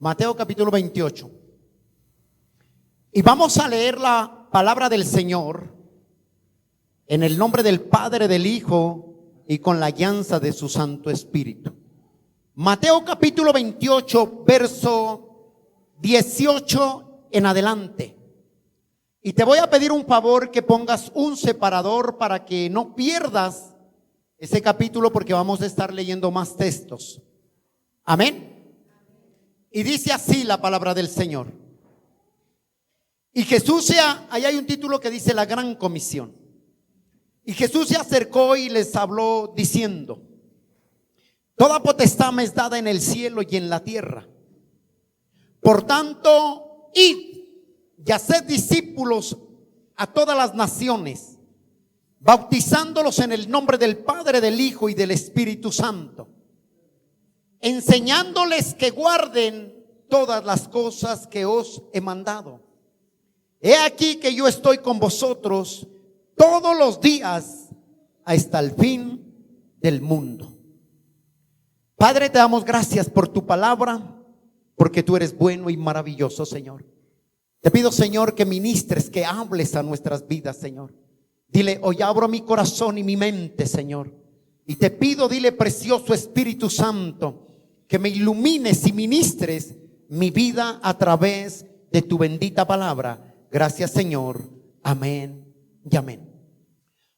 Mateo capítulo 28. Y vamos a leer la palabra del Señor en el nombre del Padre, del Hijo y con la guianza de su Santo Espíritu. Mateo capítulo 28, verso 18 en adelante. Y te voy a pedir un favor, que pongas un separador para que no pierdas ese capítulo, porque vamos a estar leyendo más textos. Amén. Y dice así la palabra del Señor. Y Jesús ahí hay un título que dice la gran comisión. Y Jesús se acercó y les habló diciendo: toda potestad me es dada en el cielo y en la tierra. Por tanto, id y haced discípulos a todas las naciones, bautizándolos en el nombre del Padre, del Hijo y del Espíritu Santo, enseñándoles que guarden todas las cosas que os he mandado. He aquí que yo estoy con vosotros todos los días hasta el fin del mundo. Padre, te damos gracias por tu palabra, porque tú eres bueno y maravilloso, Señor. Te pido, Señor, que ministres, que hables a nuestras vidas, Señor. Dile: hoy abro mi corazón y mi mente, Señor. Y te pido, dile, precioso Espíritu Santo, que me ilumines y ministres mi vida a través de tu bendita palabra. Gracias, Señor. Amén y amén.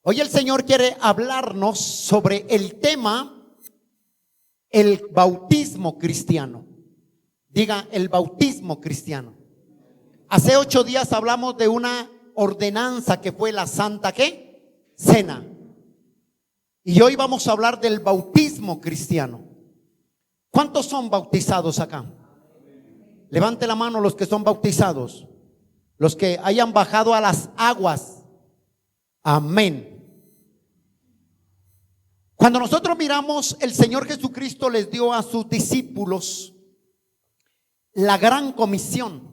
Hoy el Señor quiere hablarnos sobre el tema, el bautismo cristiano. Diga: el bautismo cristiano. Hace 8 días hablamos de una ordenanza que fue la Santa ¿qué? Cena. Y hoy vamos a hablar del bautismo cristiano. ¿Cuántos son bautizados acá? Levante la mano los que son bautizados, los que hayan bajado a las aguas. Amén. Cuando nosotros miramos, el Señor Jesucristo les dio a sus discípulos la gran comisión.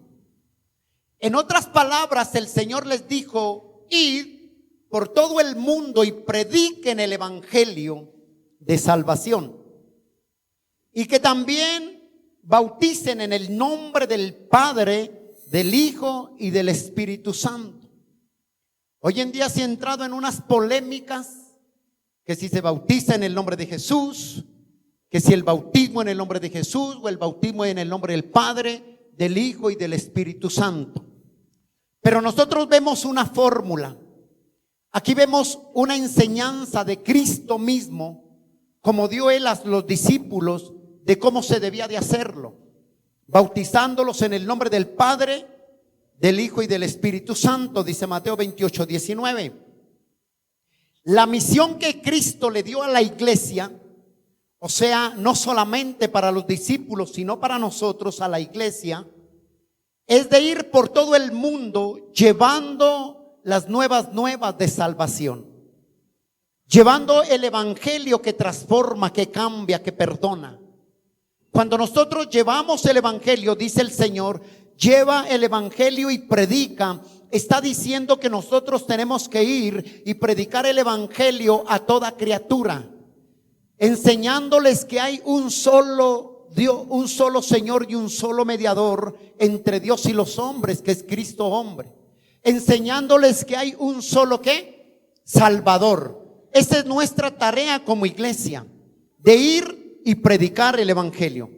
En otras palabras, el Señor les dijo: id por todo el mundo y prediquen el evangelio de salvación, y que también bauticen en el nombre del Padre, del Hijo y del Espíritu Santo. Hoy en día se ha entrado en unas polémicas, que si se bautiza en el nombre de Jesús, que si el bautismo en el nombre de Jesús o el bautismo en el nombre del Padre, del Hijo y del Espíritu Santo. Pero nosotros vemos una fórmula. Aquí vemos una enseñanza de Cristo mismo, como dio Él a los discípulos, de cómo se debía de hacerlo, bautizándolos en el nombre del Padre, del Hijo y del Espíritu Santo, dice Mateo 28, 19. La misión que Cristo le dio a la iglesia, o sea, no solamente para los discípulos, sino para nosotros, a la iglesia, es de ir por todo el mundo llevando las nuevas de salvación, llevando el evangelio que transforma, que cambia, que perdona. Cuando nosotros llevamos el evangelio, dice el Señor, lleva el evangelio y predica. Está diciendo que nosotros tenemos que ir y predicar el evangelio a toda criatura, enseñándoles que hay un solo Dios, un solo Señor y un solo mediador entre Dios y los hombres, que es Cristo hombre. Enseñándoles que hay un solo ¿qué? Salvador. Esa es nuestra tarea como iglesia, de ir y predicar el evangelio.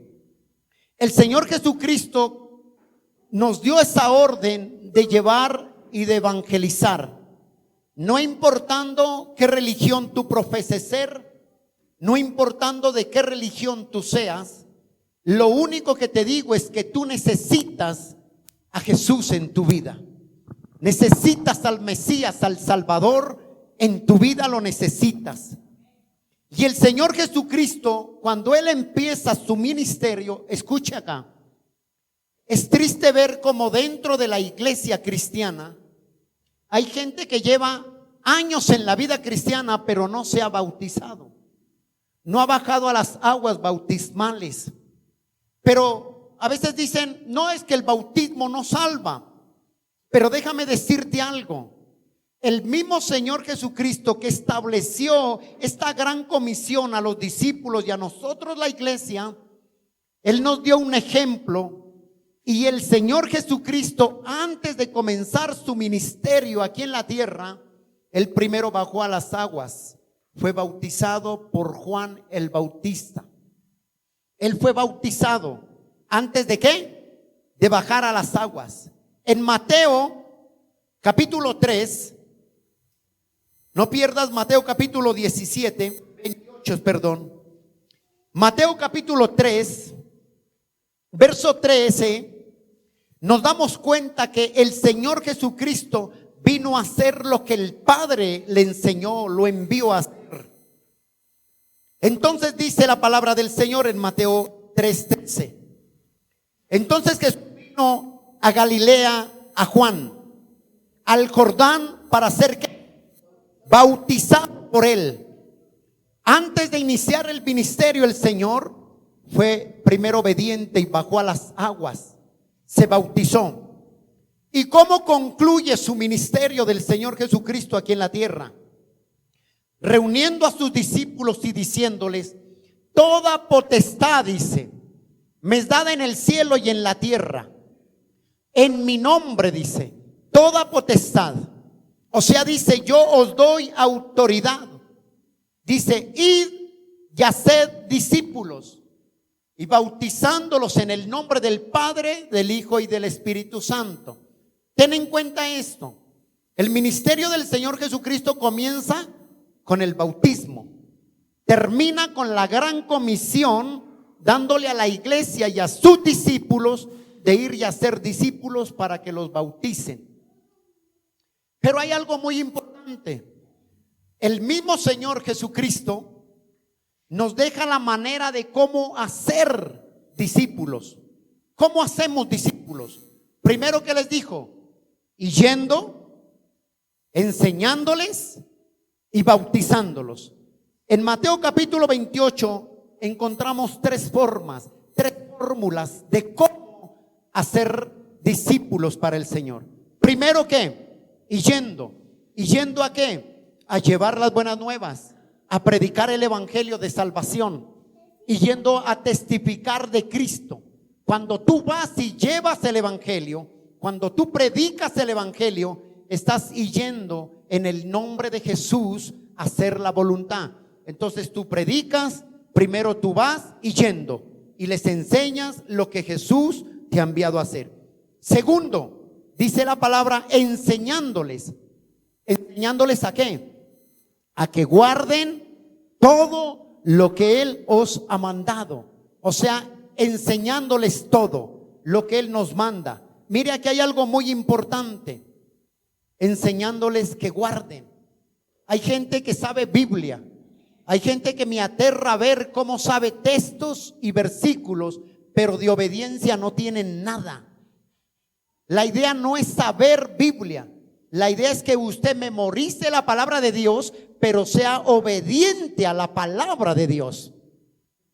El Señor Jesucristo nos dio esa orden de llevar y de evangelizar, no importando qué religión tú profeses ser, no importando de qué religión tú seas. Lo único que te digo es que tú necesitas a Jesús en tu vida. Necesitas al Mesías, al Salvador, en tu vida lo necesitas. Y el Señor Jesucristo, cuando Él empieza su ministerio, escuche acá, es triste ver cómo dentro de la iglesia cristiana hay gente que lleva años en la vida cristiana, pero no se ha bautizado, no ha bajado a las aguas bautismales. Pero a veces dicen: no, es que el bautismo no salva. Pero déjame decirte algo: el mismo Señor Jesucristo que estableció esta gran comisión a los discípulos y a nosotros la iglesia, Él nos dio un ejemplo Y el Señor Jesucristo, antes de comenzar su ministerio aquí en la tierra, Él primero bajó a las aguas. Fue bautizado por Juan el Bautista. Él fue bautizado antes de ¿qué? De bajar a las aguas. En Mateo capítulo 3, no pierdas Mateo capítulo 28, perdón. Mateo capítulo 3, verso 13, nos damos cuenta que el Señor Jesucristo vino a hacer lo que el Padre le enseñó, lo envió a hacer. Entonces dice la palabra del Señor en Mateo 3:13. Entonces Jesús vino a Galilea, a Juan, al Jordán, para ser ¿qué? Bautizado por él. Antes de iniciar el ministerio, el Señor fue primero obediente y bajó a las aguas, se bautizó. ¿Y cómo concluye su ministerio del Señor Jesucristo aquí en la tierra? Reuniendo a sus discípulos y diciéndoles: toda potestad, dice, me es dada en el cielo y en la tierra. En mi nombre, dice, toda potestad. O sea, dice, yo os doy autoridad. Dice, id y haced discípulos, y bautizándolos en el nombre del Padre, del Hijo y del Espíritu Santo. Ten en cuenta esto. El ministerio del Señor Jesucristo comienza con el bautismo, termina con la gran comisión, dándole a la iglesia y a sus discípulos de ir y hacer discípulos para que los bauticen. Pero hay algo muy importante. El mismo Señor Jesucristo nos deja la manera de cómo hacer discípulos. ¿Cómo hacemos discípulos? Primero, ¿qué les dijo? Y yendo, enseñándoles y bautizándolos. En Mateo capítulo 28 encontramos tres formas, tres fórmulas de cómo hacer discípulos para el Señor. Primero, ¿qué? Y yendo ¿a qué? A llevar las buenas nuevas, a predicar el evangelio de salvación, y yendo a testificar de Cristo. Cuando tú vas y llevas el evangelio, cuando tú predicas el evangelio, estás yendo en el nombre de Jesús a hacer la voluntad. Entonces tú predicas, primero tú vas y yendo, y les enseñas lo que Jesús te ha enviado a hacer. Segundo, dice la palabra enseñándoles. ¿Enseñándoles a qué? A que guarden todo lo que Él os ha mandado. O sea, enseñándoles todo lo que Él nos manda. Mire, aquí hay algo muy importante. Enseñándoles que guarden. Hay gente que sabe Biblia. Hay gente que me aterra ver cómo sabe textos y versículos, pero de obediencia no tienen nada. La idea no es saber Biblia. La idea es que usted memorice la palabra de Dios, pero sea obediente a la palabra de Dios.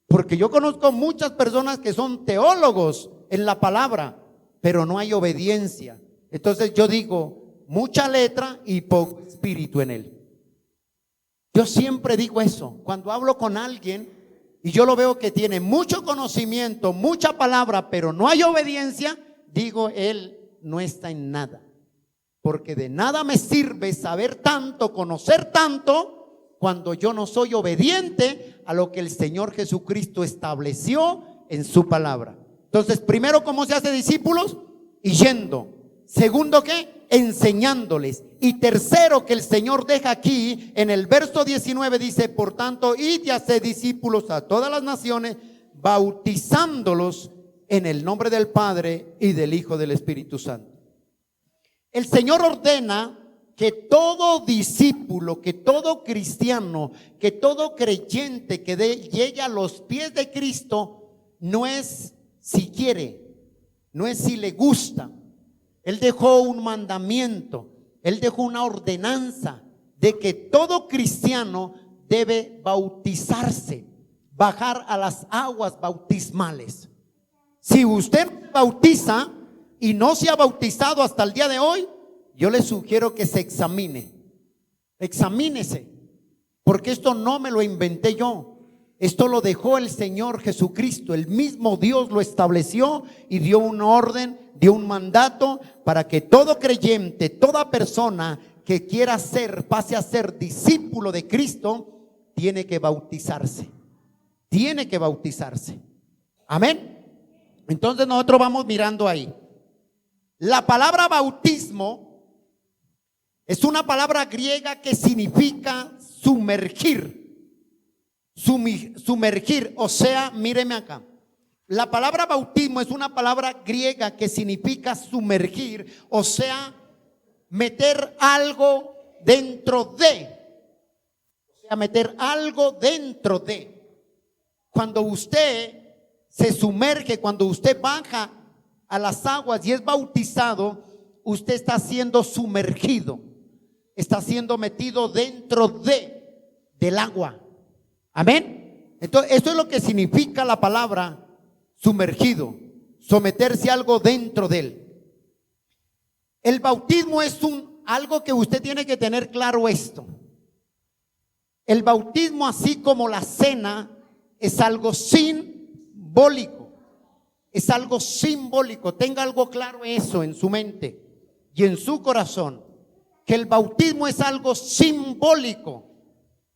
Porque yo conozco muchas personas que son teólogos en la palabra, pero no hay obediencia. Entonces yo digo, mucha letra y poco espíritu en él. Yo siempre digo eso. Cuando hablo con alguien y yo lo veo que tiene mucho conocimiento, mucha palabra, pero no hay obediencia, digo, él no está en nada. Porque de nada me sirve saber tanto, conocer tanto, cuando yo no soy obediente a lo que el Señor Jesucristo estableció en su palabra. Entonces, primero, ¿cómo se hace discípulos? Y yendo. Segundo, ¿qué? Enseñándoles. Y tercero, que el Señor deja aquí en el verso 19, dice: por tanto, id y haced discípulos a todas las naciones, bautizándolos en el nombre del Padre y del Hijo y del Espíritu Santo. El Señor ordena que todo discípulo, que todo cristiano, que todo creyente que llegue a los pies de Cristo, no es si quiere, no es si le gusta. Él dejó un mandamiento, Él dejó una ordenanza de que todo cristiano debe bautizarse, bajar a las aguas bautismales. Si usted bautiza y no se ha bautizado hasta el día de hoy, yo le sugiero que se examínese, porque esto no me lo inventé yo. Esto lo dejó el Señor Jesucristo. El mismo Dios lo estableció y dio un orden, dio un mandato para que todo creyente, toda persona que quiera pase a ser discípulo de Cristo, tiene que bautizarse. Tiene que bautizarse. Amén. Entonces nosotros vamos mirando ahí. La palabra bautismo es una palabra griega que significa sumergir. Sumergir, o sea, míreme acá. La palabra bautismo es una palabra griega que significa sumergir, o sea, meter algo dentro de. O sea, meter algo dentro de. Cuando usted se sumerge, cuando usted baja a las aguas y es bautizado, usted está siendo sumergido, está siendo metido dentro del agua. Amén. Entonces, esto es lo que significa la palabra sumergido, someterse a algo dentro de él. El bautismo es algo que usted tiene que tener claro esto. El bautismo, así como la cena, es algo simbólico. Es algo simbólico. Tenga algo claro eso en su mente y en su corazón, que el bautismo es algo simbólico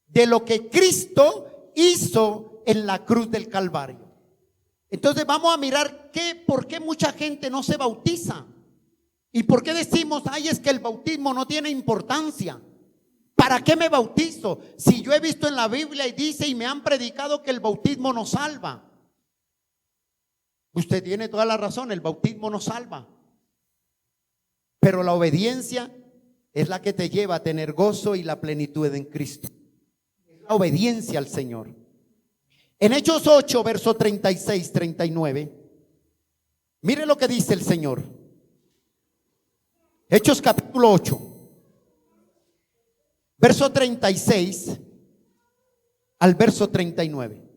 de lo que Cristo hizo en la cruz del Calvario. Entonces vamos a mirar por qué mucha gente no se bautiza y por qué decimos, ay, es que el bautismo no tiene importancia. ¿Para qué me bautizo? Si yo he visto en la Biblia y dice y me han predicado que el bautismo no salva. Usted tiene toda la razón, el bautismo no salva, pero la obediencia es la que te lleva a tener gozo y la plenitud en Cristo. La obediencia al Señor. En Hechos 8, verso 36, 39, mire lo que dice el Señor. Hechos capítulo 8, verso 36 al verso 39.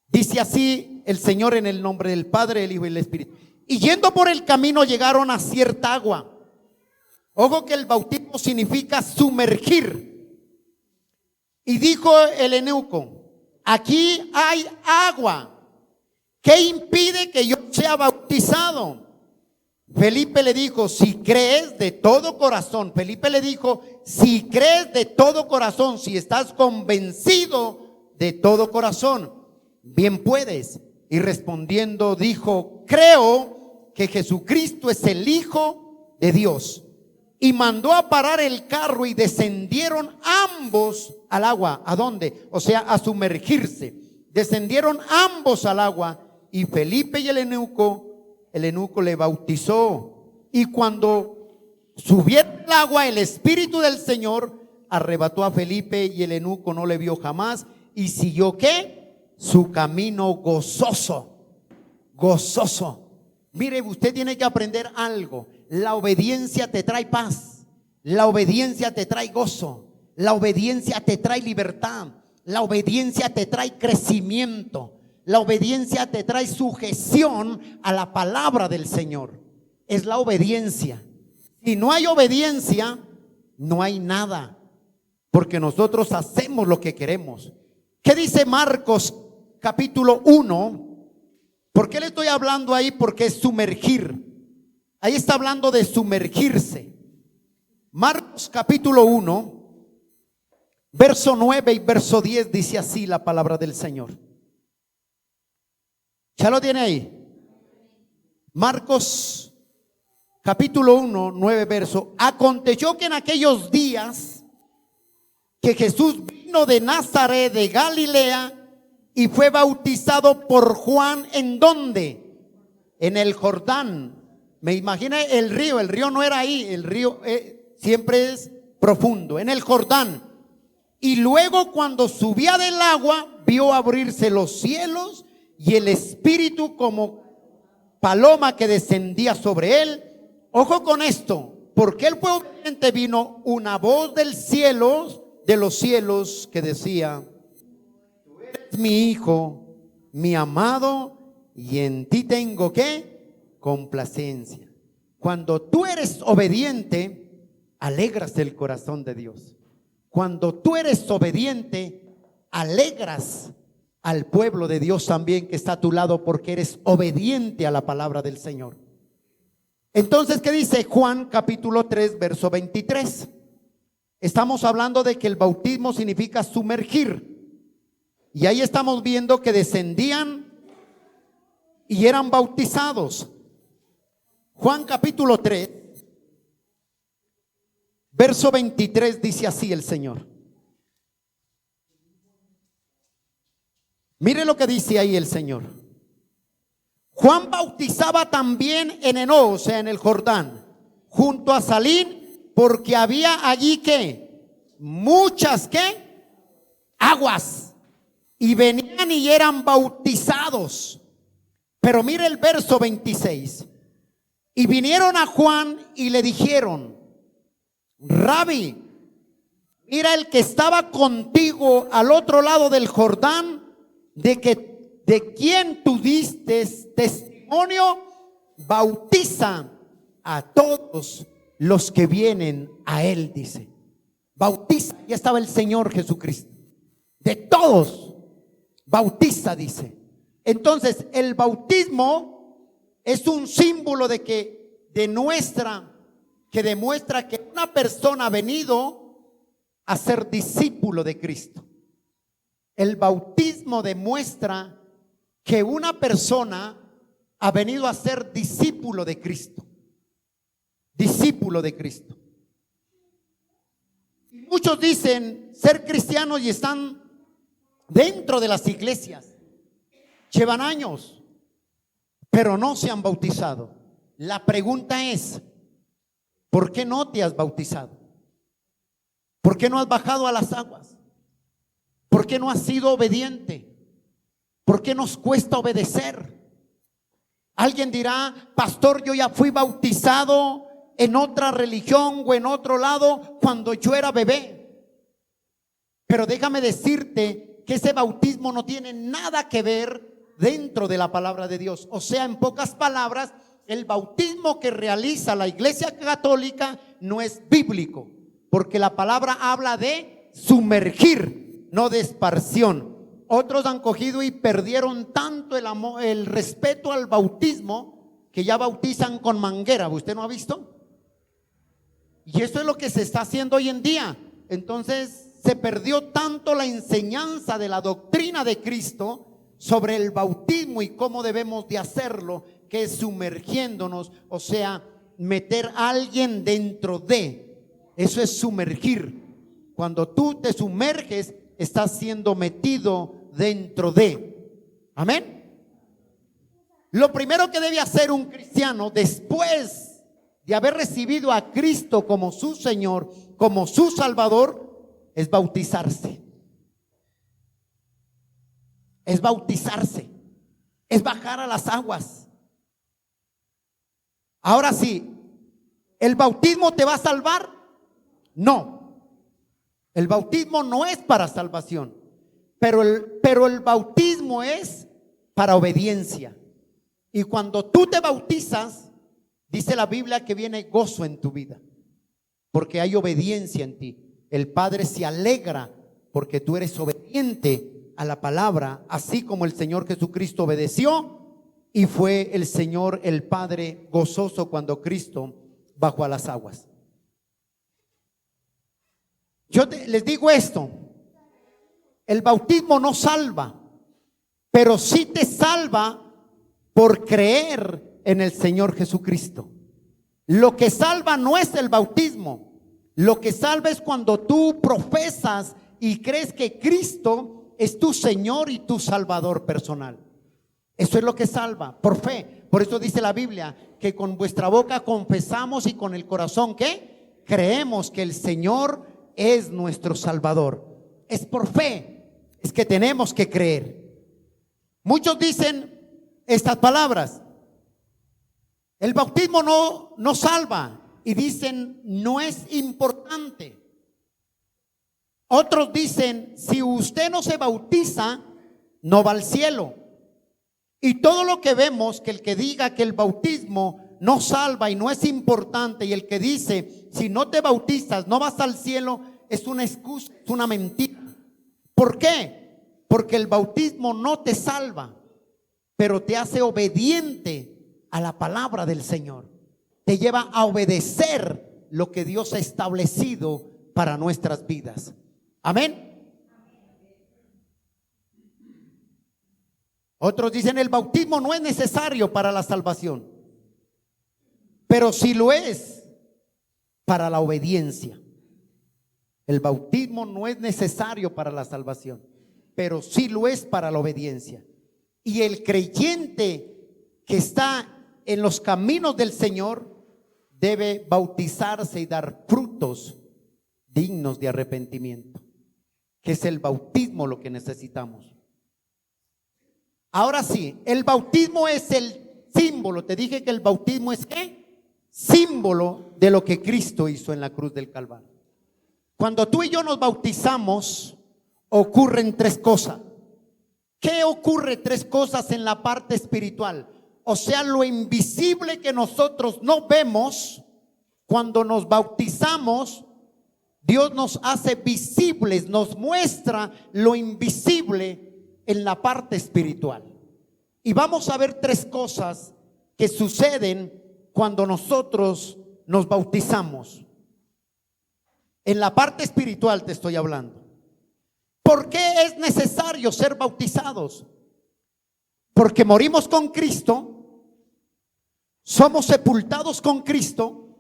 Dice así el Señor en el nombre del Padre, el Hijo y el Espíritu. Y yendo por el camino llegaron a cierta agua. Ojo que el bautismo significa sumergir. Y dijo el eunuco, aquí hay agua, ¿qué impide que yo sea bautizado? Felipe le dijo, si crees de todo corazón. Felipe le dijo, si crees de todo corazón, si estás convencido de todo corazón, bien puedes. Y respondiendo dijo, creo que Jesucristo es el Hijo de Dios. Y mandó a parar el carro y descendieron ambos al agua. ¿A dónde? O sea, a sumergirse. Descendieron ambos al agua y Felipe y el eunuco le bautizó. Y cuando subieron al agua, el Espíritu del Señor arrebató a Felipe y el eunuco no le vio jamás. Y siguió ¿qué? Su camino gozoso. Gozoso. Mire, usted tiene que aprender algo. La obediencia te trae paz. La obediencia te trae gozo. La obediencia te trae libertad. La obediencia te trae crecimiento. La obediencia te trae sujeción a la palabra del Señor. Es la obediencia. Si no hay obediencia, no hay nada. Porque nosotros hacemos lo que queremos. ¿Qué dice Marcos capítulo 1? ¿Por qué le estoy hablando ahí? Porque es sumergir. Ahí está hablando de sumergirse. Marcos capítulo 1, verso 9 y verso 10 dice así la palabra del Señor. ¿Ya lo tiene ahí? Marcos capítulo 1, 9 verso. Aconteció que en aquellos días que Jesús vino de Nazaret de Galilea y fue bautizado por Juan. ¿En dónde? En el Jordán. Me imagino el río no era ahí, el río siempre es profundo, en el Jordán. Y luego cuando subía del agua, vio abrirse los cielos y el Espíritu como paloma que descendía sobre él. Ojo con esto, porque él fue obediente, vino una voz del cielo, de los cielos, que decía: tú eres mi hijo, mi amado, y en ti tengo ¿qué? Complacencia. Cuando tú eres obediente, alegras el corazón de Dios. Cuando tú eres obediente, alegras al pueblo de Dios también que está a tu lado, porque eres obediente a la palabra del Señor. Entonces, ¿qué dice Juan capítulo 3, verso 23? Estamos hablando de que el bautismo significa sumergir. Y ahí estamos viendo que descendían y eran bautizados. Juan capítulo 3, verso 23 dice así el Señor. Mire lo que dice ahí el Señor. Juan bautizaba también en Enó, o sea, en el Jordán, junto a Salín, porque había allí ¿qué? Muchas ¿qué? Aguas. Y venían y eran bautizados. Pero mire el verso 26. Y vinieron a Juan y le dijeron: Rabí, mira, el que estaba contigo al otro lado del Jordán, de quien tú diste testimonio, bautiza a todos los que vienen a él, dice. Bautiza, ya estaba el Señor Jesucristo. De todos, bautiza, dice. Entonces, el bautismo es un símbolo que demuestra que una persona ha venido a ser discípulo de Cristo. El bautismo demuestra que una persona ha venido a ser discípulo de Cristo. Discípulo de Cristo. Y muchos dicen ser cristianos y están dentro de las iglesias. Llevan años, pero no se han bautizado. La pregunta es: ¿por qué no te has bautizado? ¿Por qué no has bajado a las aguas? ¿Por qué no has sido obediente? ¿Por qué nos cuesta obedecer? Alguien dirá: pastor, yo ya fui bautizado en otra religión o en otro lado cuando yo era bebé. Pero déjame decirte que ese bautismo no tiene nada que ver dentro de la palabra de Dios. O sea, en pocas palabras, el bautismo que realiza la Iglesia Católica no es bíblico, porque la palabra habla de sumergir, no de esparción. Otros han cogido y perdieron tanto el amor, el respeto al bautismo, que ya bautizan con manguera. ¿Usted no ha visto? Y eso es lo que se está haciendo hoy en día. Entonces se perdió tanto la enseñanza de la doctrina de Cristo sobre el bautismo y cómo debemos de hacerlo, que es sumergiéndonos, o sea, meter a alguien dentro de. Eso es sumergir. Cuando tú te sumerges, estás siendo metido dentro de. Amén. Lo primero que debe hacer un cristiano después de haber recibido a Cristo como su Señor, como su Salvador, es bautizarse. Es bautizarse. Es bajar a las aguas. Ahora sí, ¿el bautismo te va a salvar? No. El bautismo no es para salvación, pero el bautismo es para obediencia. Y cuando tú te bautizas, dice la Biblia que viene gozo en tu vida, porque hay obediencia en ti. El Padre se alegra porque tú eres obediente a la palabra, así como el Señor Jesucristo obedeció, y fue el Señor, el Padre, gozoso cuando Cristo bajó a las aguas. Les digo esto: el bautismo no salva, pero sí te salva por creer en el Señor Jesucristo. Lo que salva no es el bautismo. Lo que salva es cuando tú profesas y crees que Cristo es tu Señor y tu Salvador personal. Eso es lo que salva, por fe. Por eso dice la Biblia que con vuestra boca confesamos y con el corazón ¿qué? Creemos que el Señor es nuestro Salvador. Es por fe, es que tenemos que creer. Muchos dicen estas palabras: el bautismo no salva, y dicen no es importante. Otros dicen: si usted no se bautiza, no va al cielo. Y todo lo que vemos, que el que diga que el bautismo no salva y no es importante, y el que dice si no te bautizas no vas al cielo, es una excusa, es una mentira. ¿Por qué? Porque el bautismo no te salva, pero te hace obediente a la palabra del Señor. Te lleva a obedecer lo que Dios ha establecido para nuestras vidas. Amén. Otros dicen el bautismo no es necesario para la salvación, pero sí lo es para la obediencia. El bautismo no es necesario para la salvación, pero sí lo es para la obediencia. Y el creyente que está en los caminos del Señor debe bautizarse y dar frutos dignos de arrepentimiento, que es el bautismo lo que necesitamos. Ahora sí, el bautismo es el símbolo. Te dije que el bautismo es ¿qué? Símbolo de lo que Cristo hizo en la cruz del Calvario. Cuando tú y yo nos bautizamos, ocurren tres cosas. ¿Qué ocurre? Tres cosas en la parte espiritual. O sea, lo invisible que nosotros no vemos, cuando nos bautizamos, Dios nos hace visibles, nos muestra lo invisible en la parte espiritual. Y vamos a ver tres cosas que suceden cuando nosotros nos bautizamos. En la parte espiritual te estoy hablando. ¿Por qué es necesario ser bautizados? Porque morimos con Cristo, somos sepultados con Cristo,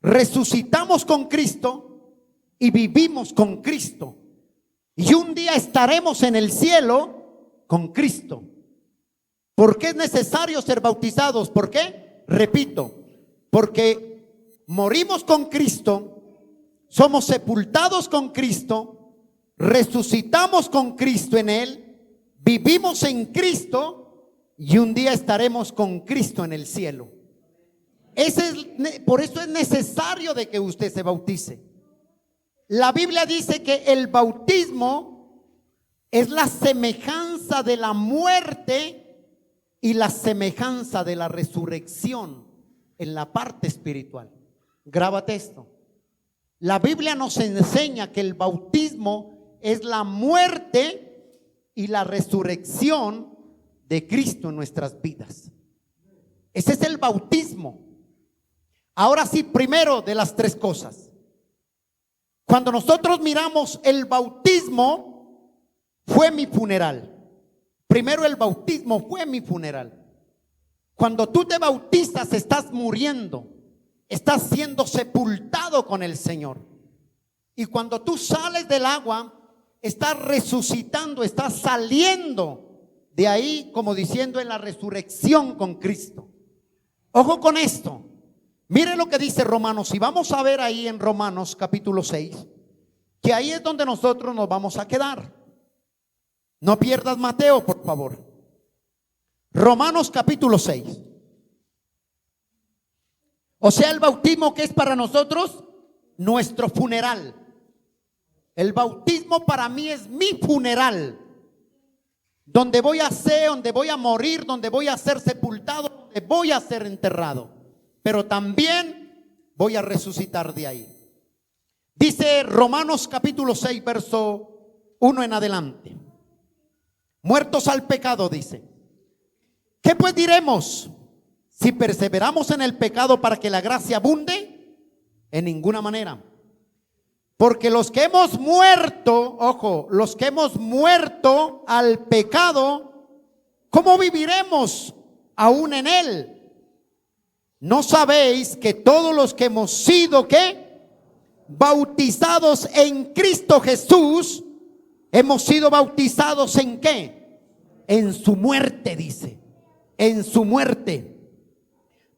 resucitamos con Cristo y vivimos con Cristo. Y un día estaremos en el cielo con Cristo. ¿Por qué es necesario ser bautizados? ¿Por qué? Repito, porque morimos con Cristo, somos sepultados con Cristo, resucitamos con Cristo en Él, vivimos en Cristo y un día estaremos con Cristo en el cielo. Por eso es necesario de que usted se bautice. La Biblia dice que el bautismo es la semejanza de la muerte y la semejanza de la resurrección en la parte espiritual. Grábate esto. La Biblia nos enseña que el bautismo es la muerte y la resurrección de Cristo en nuestras vidas. Ese es el bautismo. Ahora sí, primero de las tres cosas. Cuando nosotros miramos el bautismo, fue mi funeral. Primero el bautismo fue mi funeral. Cuando tú te bautizas, estás muriendo, estás siendo sepultado con el Señor. Y cuando tú sales del agua, estás resucitando, estás saliendo de ahí, como diciendo, en la resurrección con Cristo. Ojo con esto. Mire lo que dice Romanos, y vamos a ver ahí en Romanos capítulo 6, que ahí es donde nosotros nos vamos a quedar. No pierdas Mateo, por favor. Romanos capítulo 6. O sea, el bautismo, que es para nosotros nuestro funeral. El bautismo para mí es mi funeral, donde voy a ser, donde voy a morir, donde voy a ser sepultado, donde voy a ser enterrado. Pero también voy a resucitar de ahí. Dice Romanos capítulo 6, verso 1 en adelante. Muertos al pecado, dice. ¿Qué pues diremos? Si perseveramos en el pecado para que la gracia abunde, en ninguna manera. Porque los que hemos muerto, ojo, los que hemos muerto al pecado, ¿cómo viviremos aún en él? ¿No sabéis que todos los que hemos sido ¿qué? Bautizados en Cristo Jesús, hemos sido bautizados en qué? En su muerte, dice. En su muerte.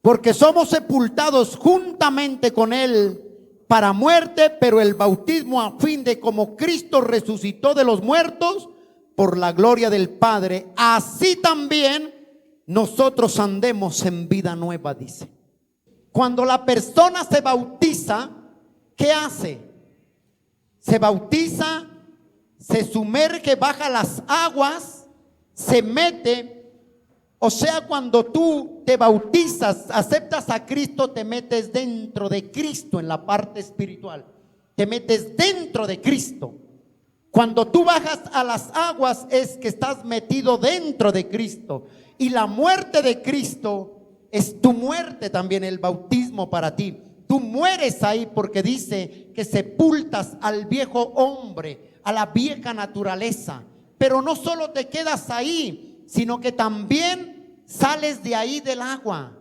Porque somos sepultados juntamente con él para muerte, pero el bautismo a fin de como Cristo resucitó de los muertos por la gloria del Padre, así también nosotros andemos en vida nueva, dice. Cuando la persona se bautiza, ¿qué hace? Se bautiza, se sumerge, baja las aguas, se mete. O sea, cuando tú te bautizas, aceptas a Cristo, te metes dentro de Cristo en la parte espiritual. Te metes dentro de Cristo. Cuando tú bajas a las aguas es que estás metido dentro de Cristo. Y la muerte de Cristo es tu muerte también, el bautismo para ti. Tú mueres ahí porque dice que sepultas al viejo hombre, a la vieja naturaleza. Pero no solo te quedas ahí, sino que también sales de ahí del agua.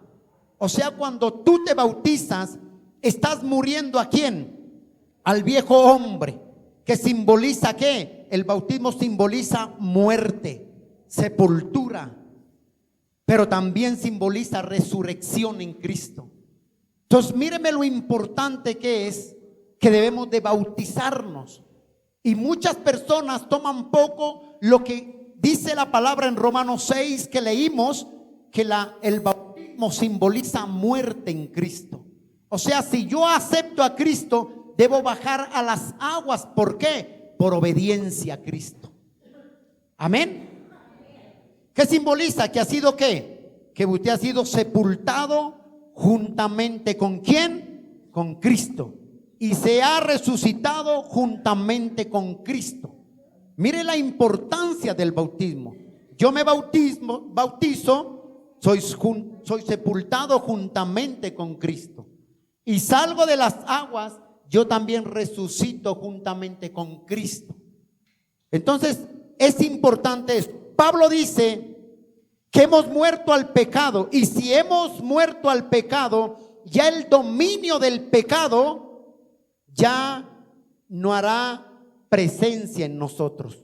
O sea, cuando tú te bautizas, estás muriendo ¿a quién? Al viejo hombre. ¿Que simboliza qué? El bautismo simboliza muerte, sepultura, pero también simboliza resurrección en Cristo. Entonces, míreme lo importante que es que debemos de bautizarnos. Y muchas personas toman poco lo que dice la palabra en Romanos 6 que leímos, que el bautismo simboliza muerte en Cristo. O sea, si yo acepto a Cristo, debo bajar a las aguas. ¿Por qué? Por obediencia a Cristo. Amén. ¿Qué simboliza? Que ha sido ¿qué? Que usted ha sido sepultado juntamente con ¿quién? Con Cristo. Y se ha resucitado juntamente con Cristo. Mire la importancia del bautismo. Yo me bautizo, soy sepultado juntamente con Cristo. Y salgo de las aguas, yo también resucito juntamente con Cristo. Entonces es importante esto. Pablo dice que hemos muerto al pecado, y si hemos muerto al pecado, ya el dominio del pecado ya no hará presencia en nosotros.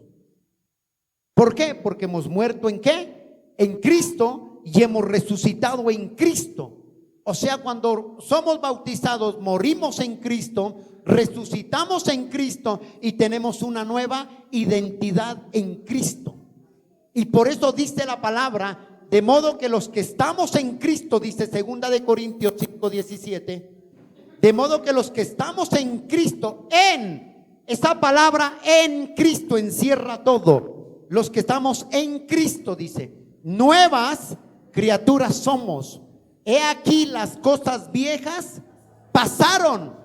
¿Por qué? Porque hemos muerto ¿en qué? En Cristo, y hemos resucitado en Cristo. O sea, cuando somos bautizados, morimos en Cristo, resucitamos en Cristo y tenemos una nueva identidad en Cristo. Y por eso dice la palabra, de modo que los que estamos en Cristo, dice 2 de Corintios 5:17, de modo que los que estamos en Cristo, esa palabra en Cristo encierra todo. Los que estamos en Cristo, dice, nuevas criaturas somos. He aquí las cosas viejas pasaron.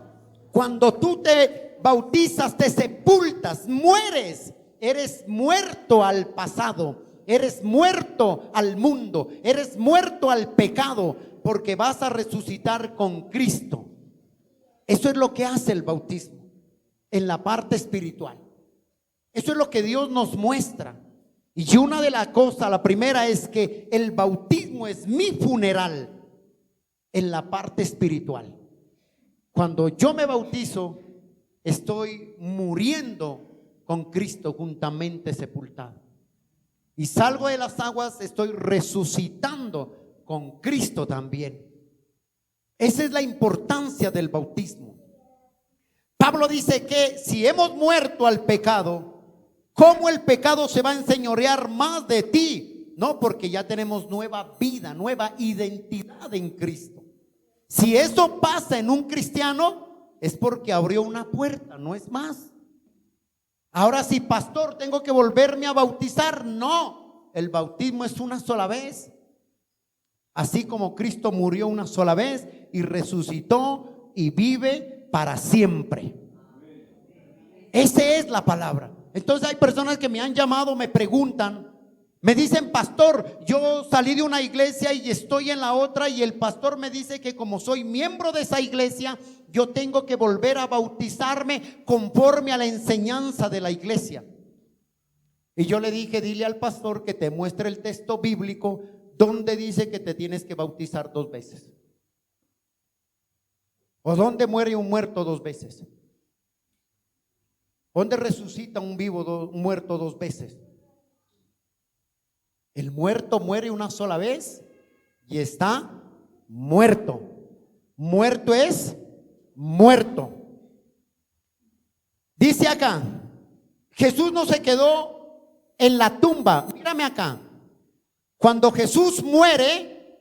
Cuando tú te bautizas, te sepultas, mueres. Eres muerto al pasado, eres muerto al mundo, eres muerto al pecado, porque vas a resucitar con Cristo. Eso es lo que hace el bautismo en la parte espiritual. Eso es lo que Dios nos muestra. Y una de las cosas, la primera es que el bautismo es mi funeral en la parte espiritual. Cuando yo me bautizo, estoy muriendo con Cristo juntamente sepultado. Y salgo de las aguas, estoy resucitando con Cristo también. Esa es la importancia del bautismo. Pablo dice que si hemos muerto al pecado, ¿cómo el pecado se va a enseñorear más de ti? No, porque ya tenemos nueva vida, nueva identidad en Cristo. Si eso pasa en un cristiano, es porque abrió una puerta, no es más. Ahora, si pastor, tengo que volverme a bautizar, no. El bautismo es una sola vez. Así como Cristo murió una sola vez y resucitó y vive para siempre. Esa es la palabra. Entonces hay personas que me han llamado, me preguntan, me dicen, pastor, yo salí de una iglesia y estoy en la otra, y el pastor me dice que como soy miembro de esa iglesia, yo tengo que volver a bautizarme conforme a la enseñanza de la iglesia. Y yo le dije, dile al pastor que te muestre el texto bíblico donde dice que te tienes que bautizar 2 veces. ¿O dónde muere un muerto 2 veces? ¿Dónde resucita un vivo, un muerto 2 veces? El muerto muere una sola vez y está muerto. Muerto es muerto. Dice acá, Jesús no se quedó en la tumba. Mírame acá. Cuando Jesús muere,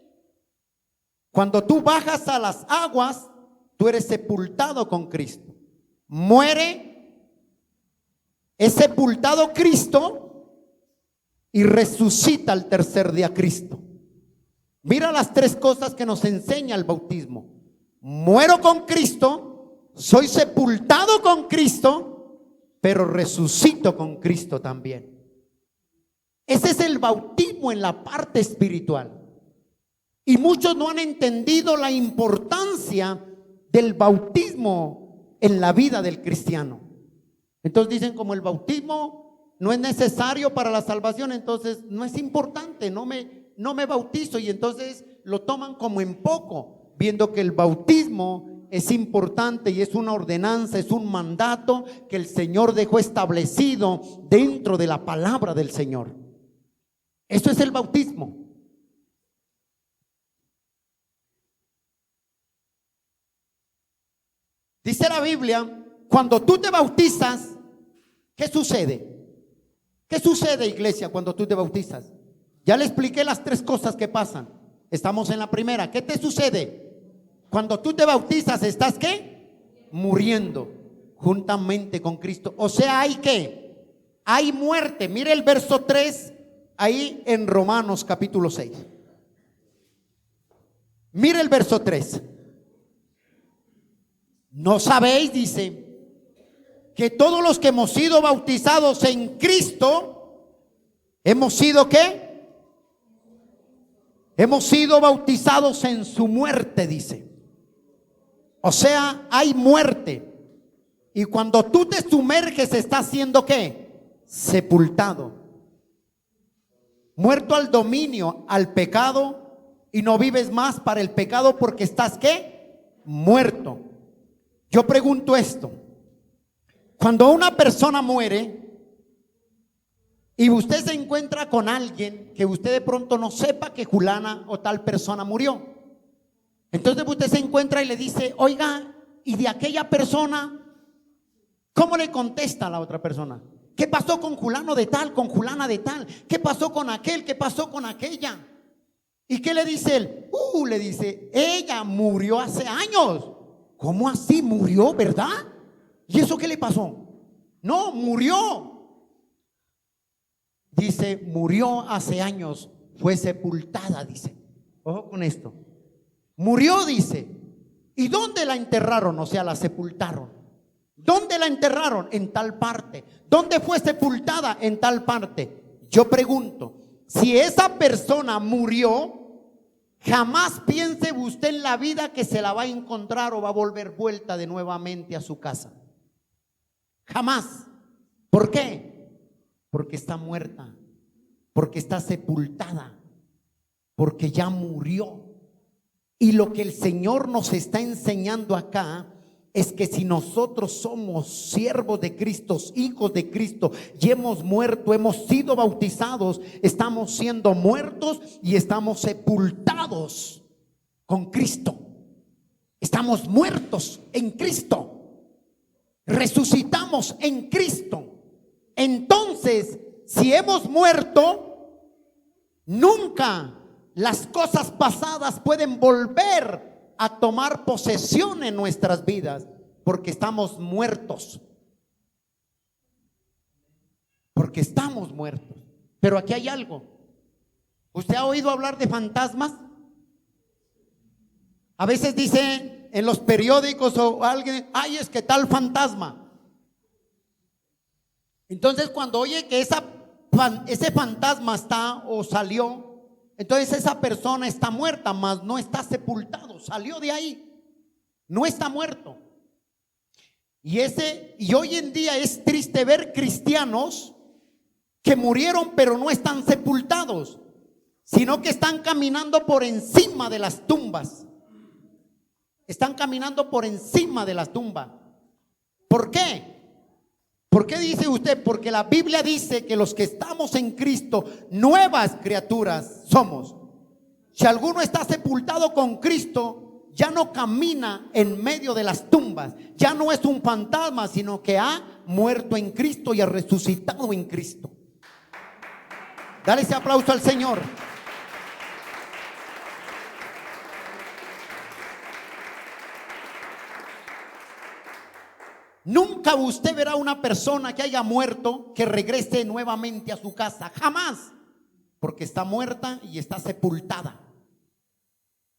cuando tú bajas a las aguas, tú eres sepultado con Cristo. Muere, es sepultado Cristo y resucita al tercer día Cristo. Mira las 3 cosas que nos enseña el bautismo. Muero con Cristo, soy sepultado con Cristo, pero resucito con Cristo también. Ese es el bautismo en la parte espiritual. Y muchos no han entendido la importancia del bautismo en la vida del cristiano. Entonces dicen, como el bautismo no es necesario para la salvación, entonces no es importante, no me bautizo, y entonces lo toman como en poco, viendo que el bautismo es importante y es una ordenanza, es un mandato que el Señor dejó establecido dentro de la palabra del Señor. Eso es el bautismo. Dice la Biblia, cuando tú te bautizas, ¿qué sucede? ¿Qué sucede, iglesia, cuando tú te bautizas? Ya le expliqué las tres cosas que pasan. Estamos en la primera. ¿Qué te sucede? Cuando tú te bautizas, ¿estás qué? Muriendo juntamente con Cristo. O sea, ¿hay qué? Hay muerte. Mire el verso 3 ahí en Romanos capítulo 6. Mire el verso 3. ¿No sabéis, dice, que todos los que hemos sido bautizados en Cristo, hemos sido qué? Hemos sido bautizados en su muerte, dice. O sea, hay muerte. Y cuando tú te sumerges, estás siendo qué? Sepultado. Muerto al dominio, al pecado, y no vives más para el pecado porque estás qué? Muerto. Yo pregunto esto. Cuando una persona muere y usted se encuentra con alguien que usted de pronto no sepa que fulana o tal persona murió, entonces usted se encuentra y le dice, oiga, y de aquella persona, ¿cómo le contesta a la otra persona? ¿Qué pasó con fulano de tal, con fulana de tal? ¿Qué pasó con aquel? ¿Qué pasó con aquella? ¿Y qué le dice él? Le dice, ella murió hace años. ¿Cómo así murió, verdad? ¿Y eso qué le pasó? No, murió. Dice, murió hace años, fue sepultada, dice. Ojo con esto. Murió, dice. ¿Y dónde la enterraron? O sea, la sepultaron. ¿Dónde la enterraron? En tal parte. ¿Dónde fue sepultada? En tal parte. Yo pregunto, si esa persona murió, jamás piense usted en la vida que se la va a encontrar o va a volver vuelta de nuevamente a su casa. Jamás. ¿Por qué? Porque está muerta, porque está sepultada, porque ya murió. Y lo que el Señor nos está enseñando acá es que si nosotros somos siervos de Cristo, hijos de Cristo, y hemos muerto, hemos sido bautizados, estamos siendo muertos y estamos sepultados con Cristo. Estamos muertos en Cristo. Resucitamos en Cristo. Entonces, si hemos muerto, nunca las cosas pasadas pueden volver a tomar posesión en nuestras vidas, porque estamos muertos. Porque estamos muertos. Pero aquí hay algo. ¿Usted ha oído hablar de fantasmas? A veces dicen en los periódicos o alguien, ay, es que tal fantasma. Entonces cuando oye que ese fantasma está o salió, entonces esa persona está muerta, mas no está sepultado, salió de ahí, no está muerto. Y hoy en día es triste ver cristianos que murieron pero no están sepultados, sino que están caminando por encima de las tumbas. Están caminando por encima de las tumbas. ¿Por qué? ¿Por qué dice usted? Porque la Biblia dice que los que estamos en Cristo, nuevas criaturas somos. Si alguno está sepultado con Cristo, ya no camina en medio de las tumbas. Ya no es un fantasma, sino que ha muerto en Cristo y ha resucitado en Cristo. Dale ese aplauso al Señor. Nunca usted verá una persona que haya muerto que regrese nuevamente a su casa. Jamás. Porque está muerta y está sepultada.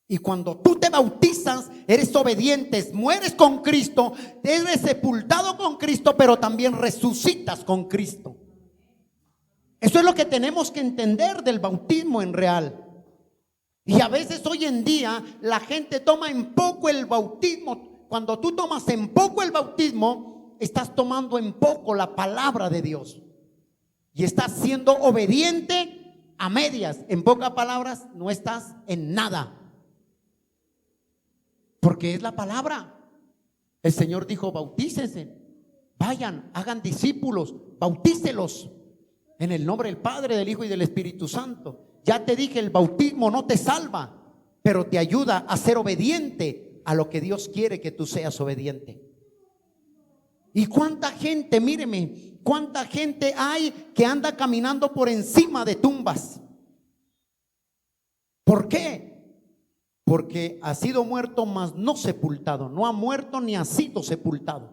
Y cuando tú te bautizas, eres obediente, mueres con Cristo, eres sepultado con Cristo, pero también resucitas con Cristo. Eso es lo que tenemos que entender del bautismo en real. Y a veces hoy en día la gente toma en poco el bautismo. Cuando tú tomas en poco el bautismo, estás tomando en poco la palabra de Dios. Y estás siendo obediente a medias. En pocas palabras, no estás en nada. Porque es la palabra. El Señor dijo: bautícense, vayan, hagan discípulos, bautícelos en el nombre del Padre, del Hijo y del Espíritu Santo. Ya te dije, el bautismo no te salva, pero te ayuda a ser obediente a lo que Dios quiere que tú seas obediente. Y cuánta gente, míreme, cuánta gente hay que anda caminando por encima de tumbas. ¿Por qué? Porque ha sido muerto, mas no sepultado. No ha muerto ni ha sido sepultado.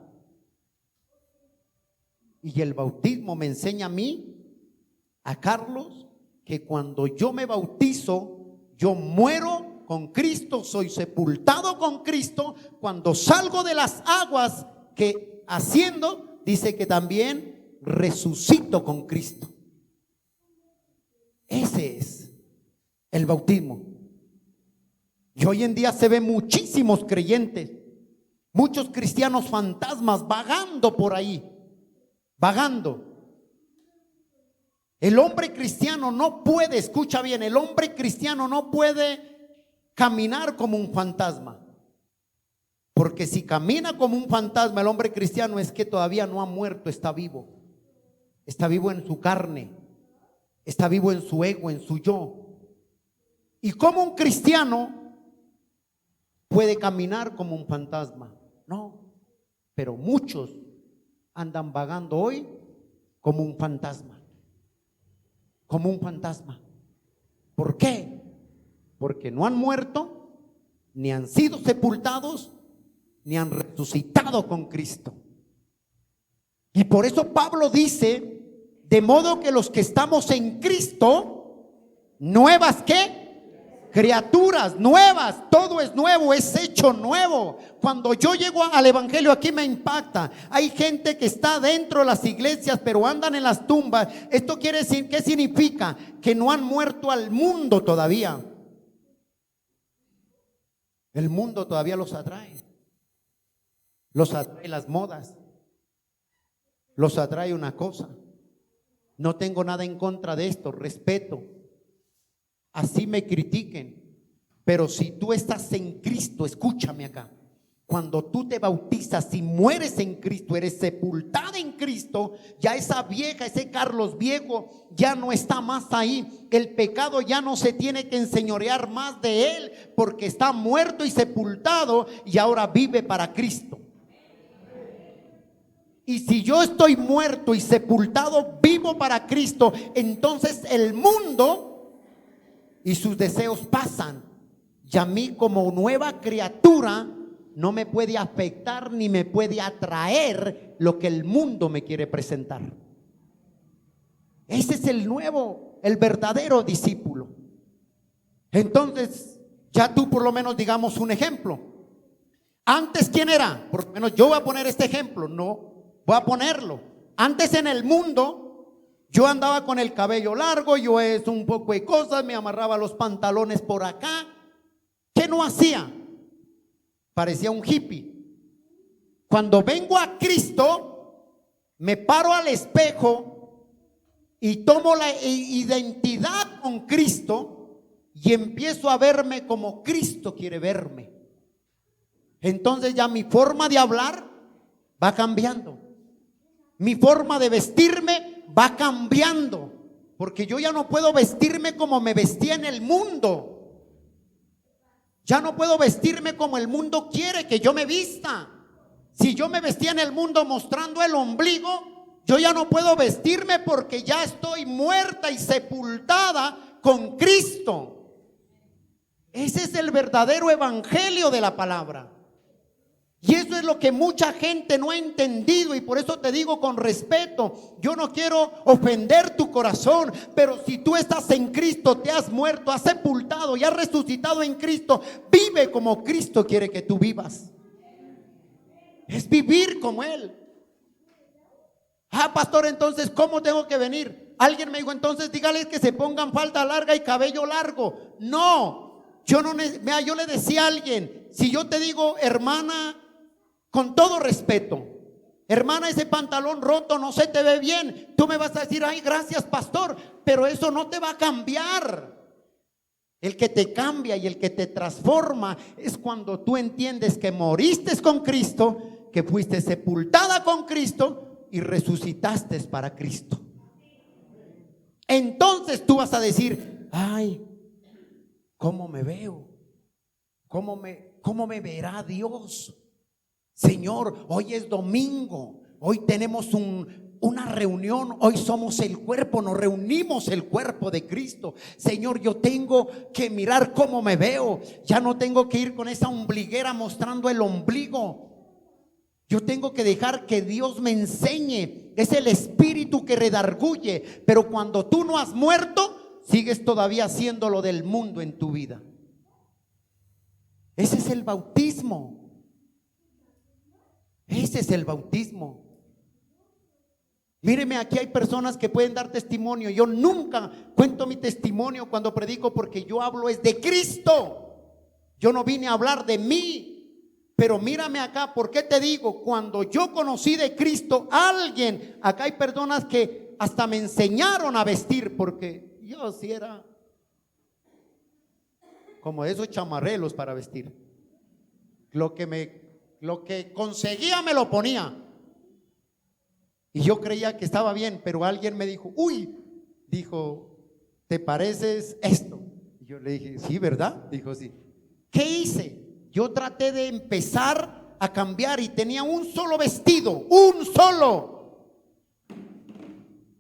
Y el bautismo me enseña a mí, a Carlos, que cuando yo me bautizo, yo muero con Cristo, soy sepultado con Cristo. Cuando salgo de las aguas, que haciendo, dice que también resucito con Cristo. Ese es el bautismo. Y hoy en día se ven muchísimos creyentes, muchos cristianos fantasmas vagando por ahí, vagando. El hombre cristiano no puede, escucha bien, el hombre cristiano no puede caminar como un fantasma. Porque si camina como un fantasma el hombre cristiano, es que todavía no ha muerto, está vivo. Está vivo en su carne, está vivo en su ego, en su yo. Y como un cristiano puede caminar como un fantasma, no. Pero muchos andan vagando hoy como un fantasma. Como un fantasma. ¿Por qué? Porque no han muerto, ni han sido sepultados, ni han resucitado con Cristo. Y por eso Pablo dice: de modo que los que estamos en Cristo, nuevas ¿qué? Criaturas nuevas, todo es nuevo, es hecho nuevo. Cuando yo llego al evangelio, aquí me impacta. Hay gente que está dentro de las iglesias, pero andan en las tumbas. Esto quiere decir, ¿qué significa? Que no han muerto al mundo todavía. El mundo todavía los atrae. Los atrae las modas. Los atrae una cosa. No tengo nada en contra de esto, respeto. Así me critiquen, pero si tú estás en Cristo, escúchame acá. Cuando tú te bautizas y mueres en Cristo, eres sepultada en Cristo, ya esa vieja, ese Carlos viejo ya no está más ahí. El pecado ya no se tiene que enseñorear más de él, porque está muerto y sepultado y ahora vive para Cristo. Y si yo estoy muerto y sepultado, vivo para Cristo, entonces el mundo y sus deseos pasan. Y a mí, como nueva criatura, no me puede afectar ni me puede atraer lo que el mundo me quiere presentar. Ese es el nuevo, el verdadero discípulo. Entonces, ya tú por lo menos digamos un ejemplo. Antes, ¿quién era? Por lo menos yo voy a poner este ejemplo, no voy a ponerlo. Antes en el mundo, yo andaba con el cabello largo, yo es un poco de cosas, me amarraba los pantalones por acá. ¿Qué no hacía? Parecía un hippie. Cuando vengo a Cristo, me paro al espejo y tomo la identidad con Cristo y empiezo a verme como Cristo quiere verme. Entonces ya mi forma de hablar va cambiando. Mi forma de vestirme va cambiando, porque yo ya no puedo vestirme como me vestía en el mundo. Ya no puedo vestirme como el mundo quiere que yo me vista. Si yo me vestía en el mundo mostrando el ombligo, yo ya no puedo vestirme porque ya estoy muerta y sepultada con Cristo. Ese es el verdadero evangelio de la palabra. Y eso es lo que mucha gente no ha entendido, y por eso te digo con respeto, yo no quiero ofender tu corazón, pero si tú estás en Cristo, te has muerto, has sepultado y has resucitado en Cristo, vive como Cristo quiere que tú vivas. Es vivir como Él. Pastor, entonces ¿cómo tengo que venir? Alguien me dijo, entonces dígales que se pongan falda larga y cabello largo. No, yo le decía a alguien, si yo te digo, hermana, con todo respeto, hermana, ese pantalón roto no se te ve bien, tú me vas a decir, ay, gracias, pastor, pero eso no te va a cambiar. El que te cambia y el que te transforma es cuando tú entiendes que moriste con Cristo, que fuiste sepultada con Cristo y resucitaste para Cristo. Entonces tú vas a decir, ay, ¿cómo me veo? ¿Cómo me verá Dios? Señor, hoy es domingo, hoy tenemos una reunión, hoy somos el cuerpo, nos reunimos el cuerpo de Cristo. Señor, yo tengo que mirar cómo me veo, ya no tengo que ir con esa ombliguera mostrando el ombligo. Yo tengo que dejar que Dios me enseñe. Es el espíritu que redarguye, pero cuando tú no has muerto, sigues todavía haciendo lo del mundo en tu vida. Ese es el bautismo. Ese es el bautismo. Míreme, aquí hay personas que pueden dar testimonio. Yo nunca cuento mi testimonio cuando predico, porque yo hablo es de Cristo. Yo no vine a hablar de mí. Pero mírame acá, ¿por qué te digo? Cuando yo conocí de Cristo alguien, acá hay personas que hasta me enseñaron a vestir, porque yo sí era como esos chamarrelos para vestir. Lo que conseguía me lo ponía. Y yo creía que estaba bien, pero alguien me dijo, dijo, ¿te pareces esto? Y yo le dije, sí, ¿verdad? Dijo, sí. ¿Qué hice? Yo traté de empezar a cambiar y tenía un solo vestido, un solo.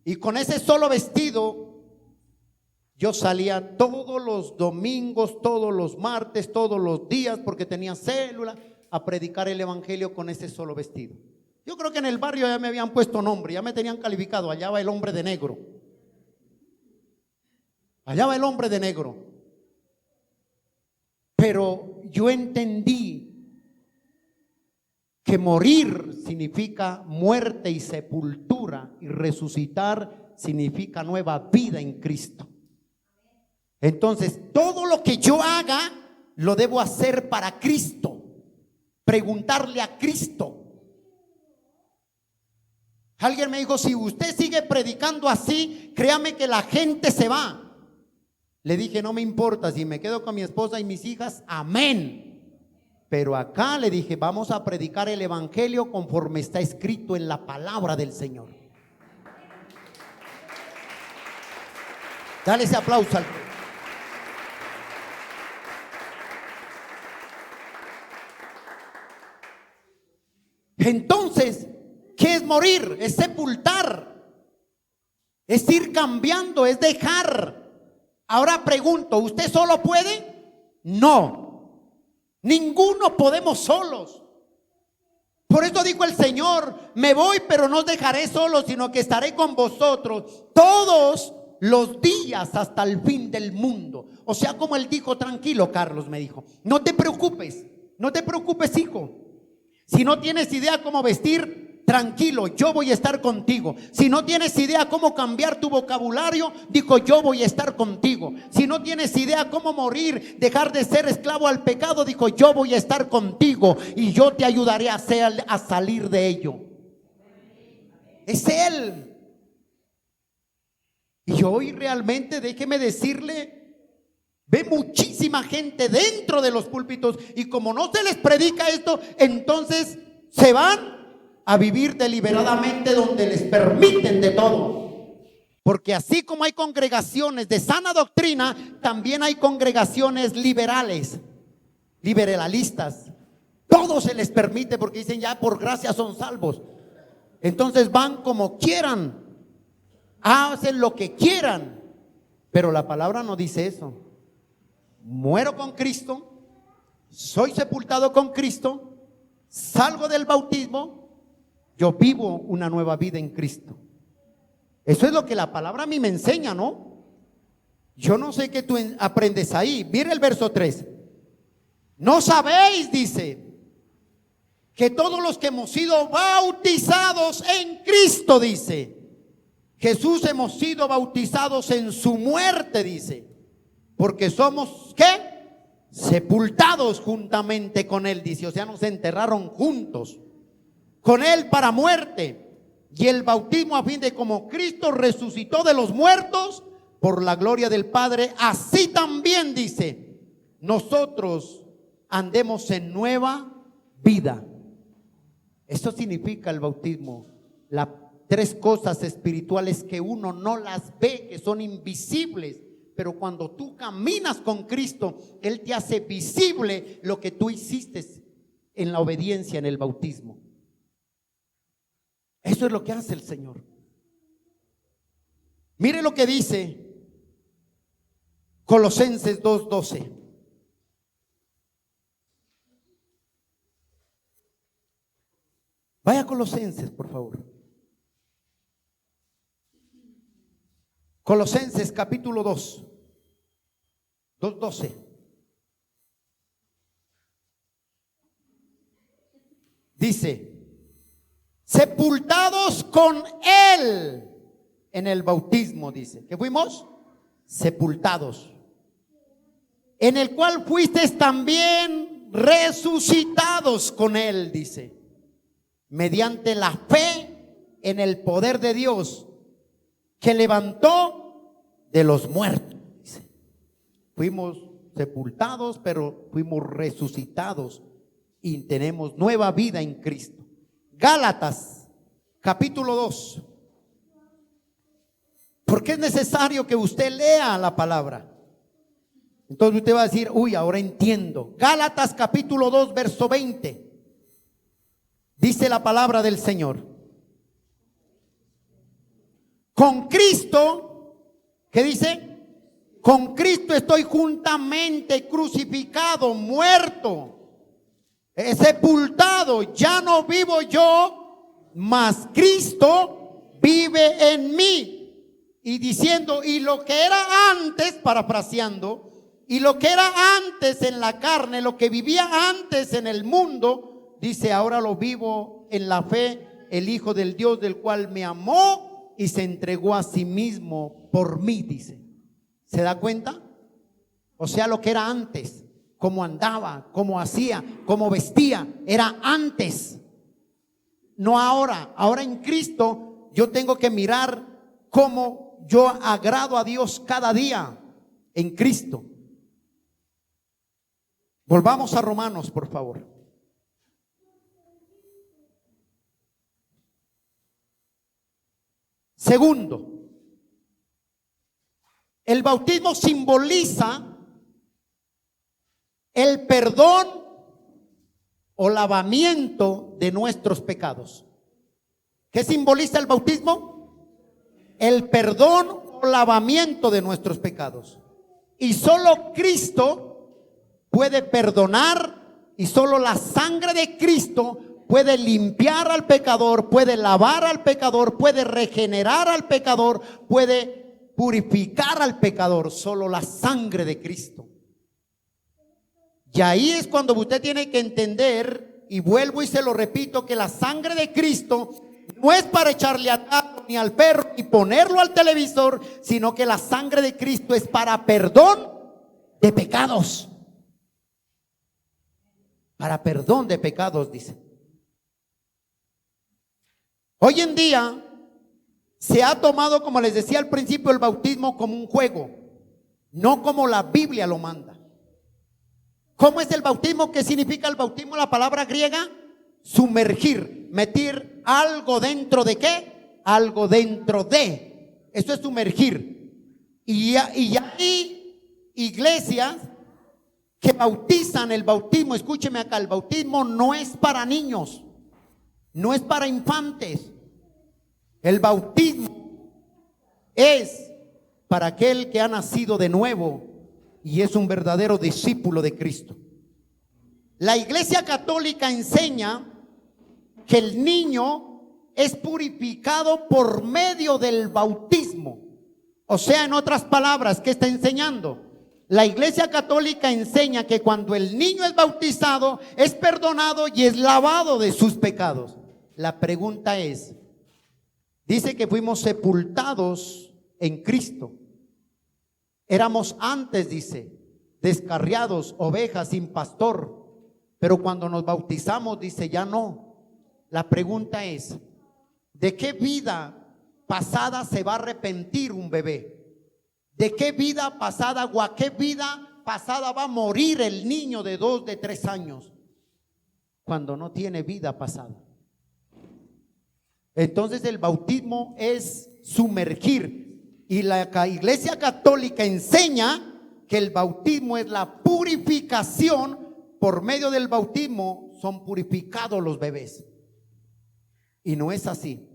Y con ese solo vestido yo salía todos los domingos, todos los martes, todos los días, porque tenía célula, a predicar el evangelio con ese solo vestido. Yo creo que en el barrio ya me habían puesto nombre, ya me tenían calificado. Allá va el hombre de negro. Allá va el hombre de negro. Pero yo entendí que morir significa muerte y sepultura, y resucitar significa nueva vida en Cristo. Entonces, todo lo que yo haga lo debo hacer para Cristo, preguntarle a Cristo. Alguien me dijo, si usted sigue predicando así, créame que la gente se va. Le dije, no me importa, si me quedo con mi esposa y mis hijas, amén. Pero acá le dije, vamos a predicar el evangelio conforme está escrito en la palabra del Señor. Dale ese aplauso al Rey. Entonces, ¿qué es morir? Es sepultar, es ir cambiando, es dejar. Ahora pregunto, ¿usted solo puede? No, ninguno podemos solos. Por eso dijo el Señor, me voy, pero no os dejaré solos, sino que estaré con vosotros todos los días hasta el fin del mundo. O sea, como él dijo, tranquilo, Carlos me dijo, no te preocupes, hijo. Si no tienes idea cómo vestir, tranquilo, yo voy a estar contigo. Si no tienes idea cómo cambiar tu vocabulario, dijo, yo voy a estar contigo. Si no tienes idea cómo morir, dejar de ser esclavo al pecado, dijo, yo voy a estar contigo y yo te ayudaré a salir de ello. Es Él. Y hoy realmente, déjeme decirle, ve muchísima gente dentro de los púlpitos, y como no se les predica esto, entonces se van a vivir deliberadamente donde les permiten de todo. Porque así como hay congregaciones de sana doctrina, también hay congregaciones liberalistas. Todo se les permite porque dicen, ya por gracia son salvos. Entonces van como quieran, hacen lo que quieran, pero la palabra no dice eso. Muero con Cristo, soy sepultado con Cristo, salgo del bautismo, yo vivo una nueva vida en Cristo. Eso es lo que la palabra a mí me enseña, ¿no? Yo no sé qué tú aprendes ahí. Mira el verso 3. No sabéis, dice, que todos los que hemos sido bautizados en Cristo, dice, Jesús, hemos sido bautizados en su muerte, dice, porque somos, ¿qué? Sepultados juntamente con él, dice, o sea, nos enterraron juntos con él para muerte, y el bautismo a fin de como Cristo resucitó de los muertos por la gloria del Padre, así también, dice, nosotros andemos en nueva vida. Esto significa el bautismo, las tres cosas espirituales que uno no las ve, que son invisibles, pero cuando tú caminas con Cristo, Él te hace visible lo que tú hiciste en la obediencia en el bautismo. Eso es lo que hace el Señor. Mire lo que dice Colosenses 2:12. Vaya a Colosenses, por favor. Colosenses capítulo 2:12. Dice, sepultados con él en el bautismo, dice, que fuimos sepultados, en el cual fuisteis también resucitados con él, dice, mediante la fe en el poder de Dios que levantó de los muertos, dice. Fuimos sepultados, pero fuimos resucitados y tenemos nueva vida en Cristo. Gálatas capítulo 2. Porque es necesario que usted lea la palabra. Entonces usted va a decir, uy, ahora entiendo. Gálatas capítulo 2, verso 20. Dice la palabra del Señor. Con Cristo, ¿qué dice? Con Cristo estoy juntamente crucificado, muerto, sepultado. Ya no vivo yo, mas Cristo vive en mí. Y diciendo, y lo que era antes, parafraseando, y lo que era antes en la carne, lo que vivía antes en el mundo, dice, ahora lo vivo en la fe, el Hijo del Dios, del cual me amó y se entregó a sí mismo por mí, dice. ¿Se da cuenta? O sea, lo que era antes, cómo andaba, cómo hacía, cómo vestía, era antes, no ahora. Ahora en Cristo yo tengo que mirar cómo yo agrado a Dios cada día en Cristo. Volvamos a Romanos, por favor. Segundo, el bautismo simboliza el perdón o lavamiento de nuestros pecados. ¿Qué simboliza el bautismo? El perdón o lavamiento de nuestros pecados. Y solo Cristo puede perdonar, y solo la sangre de Cristo puede limpiar al pecador, puede lavar al pecador, puede regenerar al pecador, puede purificar al pecador. Solo la sangre de Cristo. Y ahí es cuando usted tiene que entender, y vuelvo y se lo repito, que la sangre de Cristo no es para echarle a gato ni al perro ni ponerlo al televisor, sino que la sangre de Cristo es para perdón de pecados. Para perdón de pecados, dice. Hoy en día se ha tomado, como les decía al principio, el bautismo como un juego, no como la Biblia lo manda. ¿Cómo es el bautismo? ¿Qué significa el bautismo? La palabra griega, sumergir, meter algo dentro de qué, algo dentro de. Esto es sumergir. Y hay iglesias que bautizan. El bautismo, escúcheme acá, el bautismo no es para niños, no es para infantes. El bautismo es para aquel que ha nacido de nuevo y es un verdadero discípulo de Cristo. La Iglesia Católica enseña que el niño es purificado por medio del bautismo. O sea, en otras palabras, ¿qué está enseñando? La Iglesia Católica enseña que cuando el niño es bautizado, es perdonado y es lavado de sus pecados. La pregunta es, dice que fuimos sepultados en Cristo. Éramos antes, dice, descarriados, ovejas sin pastor. Pero cuando nos bautizamos, dice, ya no. La pregunta es, ¿de qué vida pasada se va a arrepentir un bebé? ¿De qué vida pasada o a qué vida pasada va a morir el niño de 2, de 3 años? Cuando no tiene vida pasada. Entonces el bautismo es sumergir. Y la Iglesia Católica enseña que el bautismo es la purificación. Por medio del bautismo son purificados los bebés. Y no es así.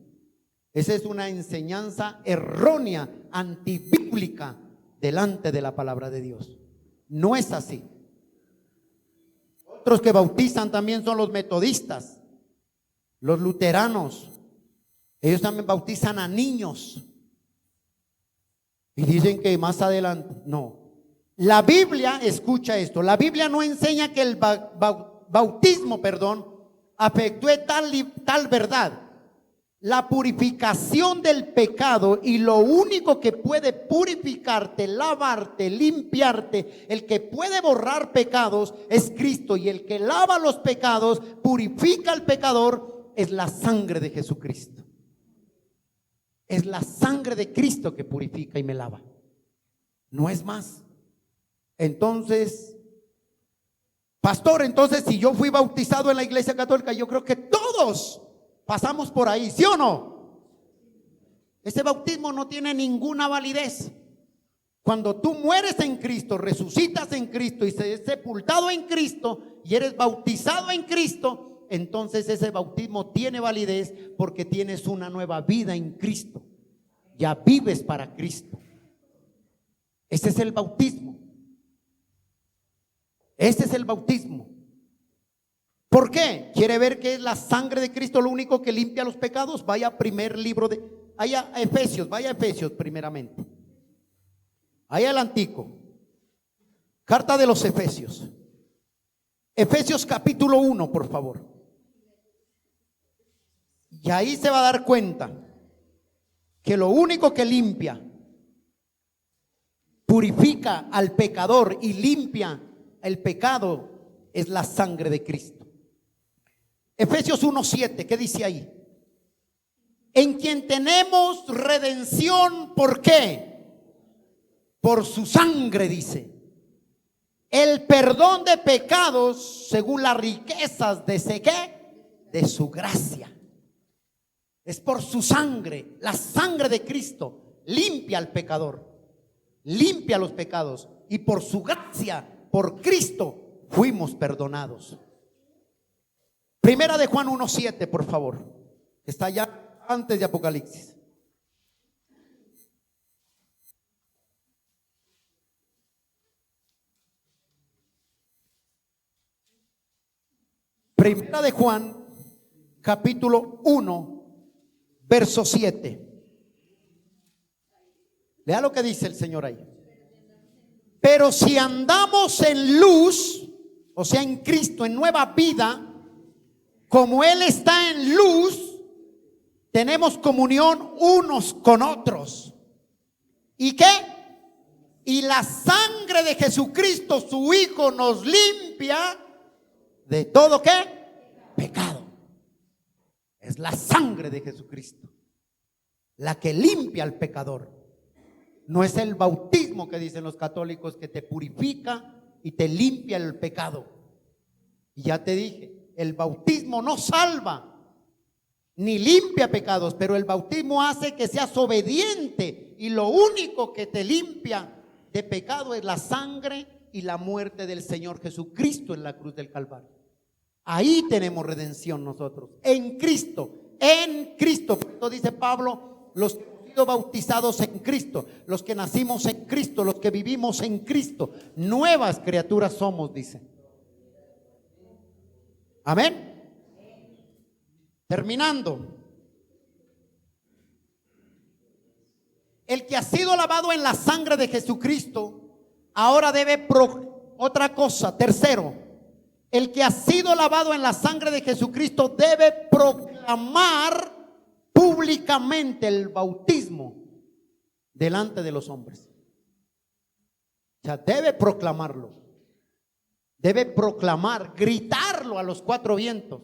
Esa es una enseñanza errónea, antibíblica, delante de la palabra de Dios. No es así. Otros que bautizan también son los metodistas, los luteranos. Ellos también bautizan a niños. Y dicen que más adelante, no. La Biblia, escucha esto, la Biblia no enseña que el bautismo, afectúe tal verdad. La purificación del pecado, y lo único que puede purificarte, lavarte, limpiarte, el que puede borrar pecados es Cristo, y el que lava los pecados, purifica al pecador, es la sangre de Jesucristo. Es la sangre de Cristo que purifica y me lava. No es más. Entonces, pastor, entonces si yo fui bautizado en la Iglesia Católica, yo creo que todos pasamos por ahí, ¿sí o no? Ese bautismo no tiene ninguna validez. Cuando tú mueres en Cristo, resucitas en Cristo y se es sepultado en Cristo y eres bautizado en Cristo, entonces ese bautismo tiene validez porque tienes una nueva vida en Cristo. Ya vives para Cristo. Ese es el bautismo. Ese es el bautismo. ¿Por qué? ¿Quiere ver que es la sangre de Cristo lo único que limpia los pecados? Vaya primer libro de, vaya a Efesios primeramente. Allá el Antico. Carta de los Efesios. Efesios capítulo 1, por favor. Y ahí se va a dar cuenta que lo único que limpia, purifica al pecador y limpia el pecado es la sangre de Cristo. Efesios 1:7, ¿qué dice ahí? En quien tenemos redención, ¿por qué? Por su sangre, dice. El perdón de pecados según las riquezas de ese ¿qué? De su gracia. Es por su sangre, la sangre de Cristo limpia al pecador, limpia los pecados, y por su gracia, por Cristo, fuimos perdonados. Primera de Juan 1:7, por favor. Está ya antes de Apocalipsis. Primera de Juan, capítulo 1, verso 7. Lea lo que dice el Señor ahí. Pero si andamos en luz, o sea, en Cristo, en nueva vida, como Él está en luz, tenemos comunión unos con otros. ¿Y qué? Y la sangre de Jesucristo, su Hijo, nos limpia de todo ¿qué? Pecado. Es la sangre de Jesucristo la que limpia al pecador. No es el bautismo que dicen los católicos que te purifica y te limpia el pecado. Y ya te dije, el bautismo no salva ni limpia pecados, pero el bautismo hace que seas obediente, y lo único que te limpia de pecado es la sangre y la muerte del Señor Jesucristo en la cruz del Calvario. Ahí tenemos redención nosotros, en Cristo, en Cristo. Por eso dice Pablo, los que hemos sido bautizados en Cristo, los que nacimos en Cristo, los que vivimos en Cristo, nuevas criaturas somos, dice. Amén. Terminando. El que ha sido lavado en la sangre de Jesucristo, ahora debe otra cosa. Tercero, el que ha sido lavado en la sangre de Jesucristo debe proclamar públicamente el bautismo delante de los hombres. O sea, debe proclamarlo. Debe proclamar, gritarlo a los cuatro vientos.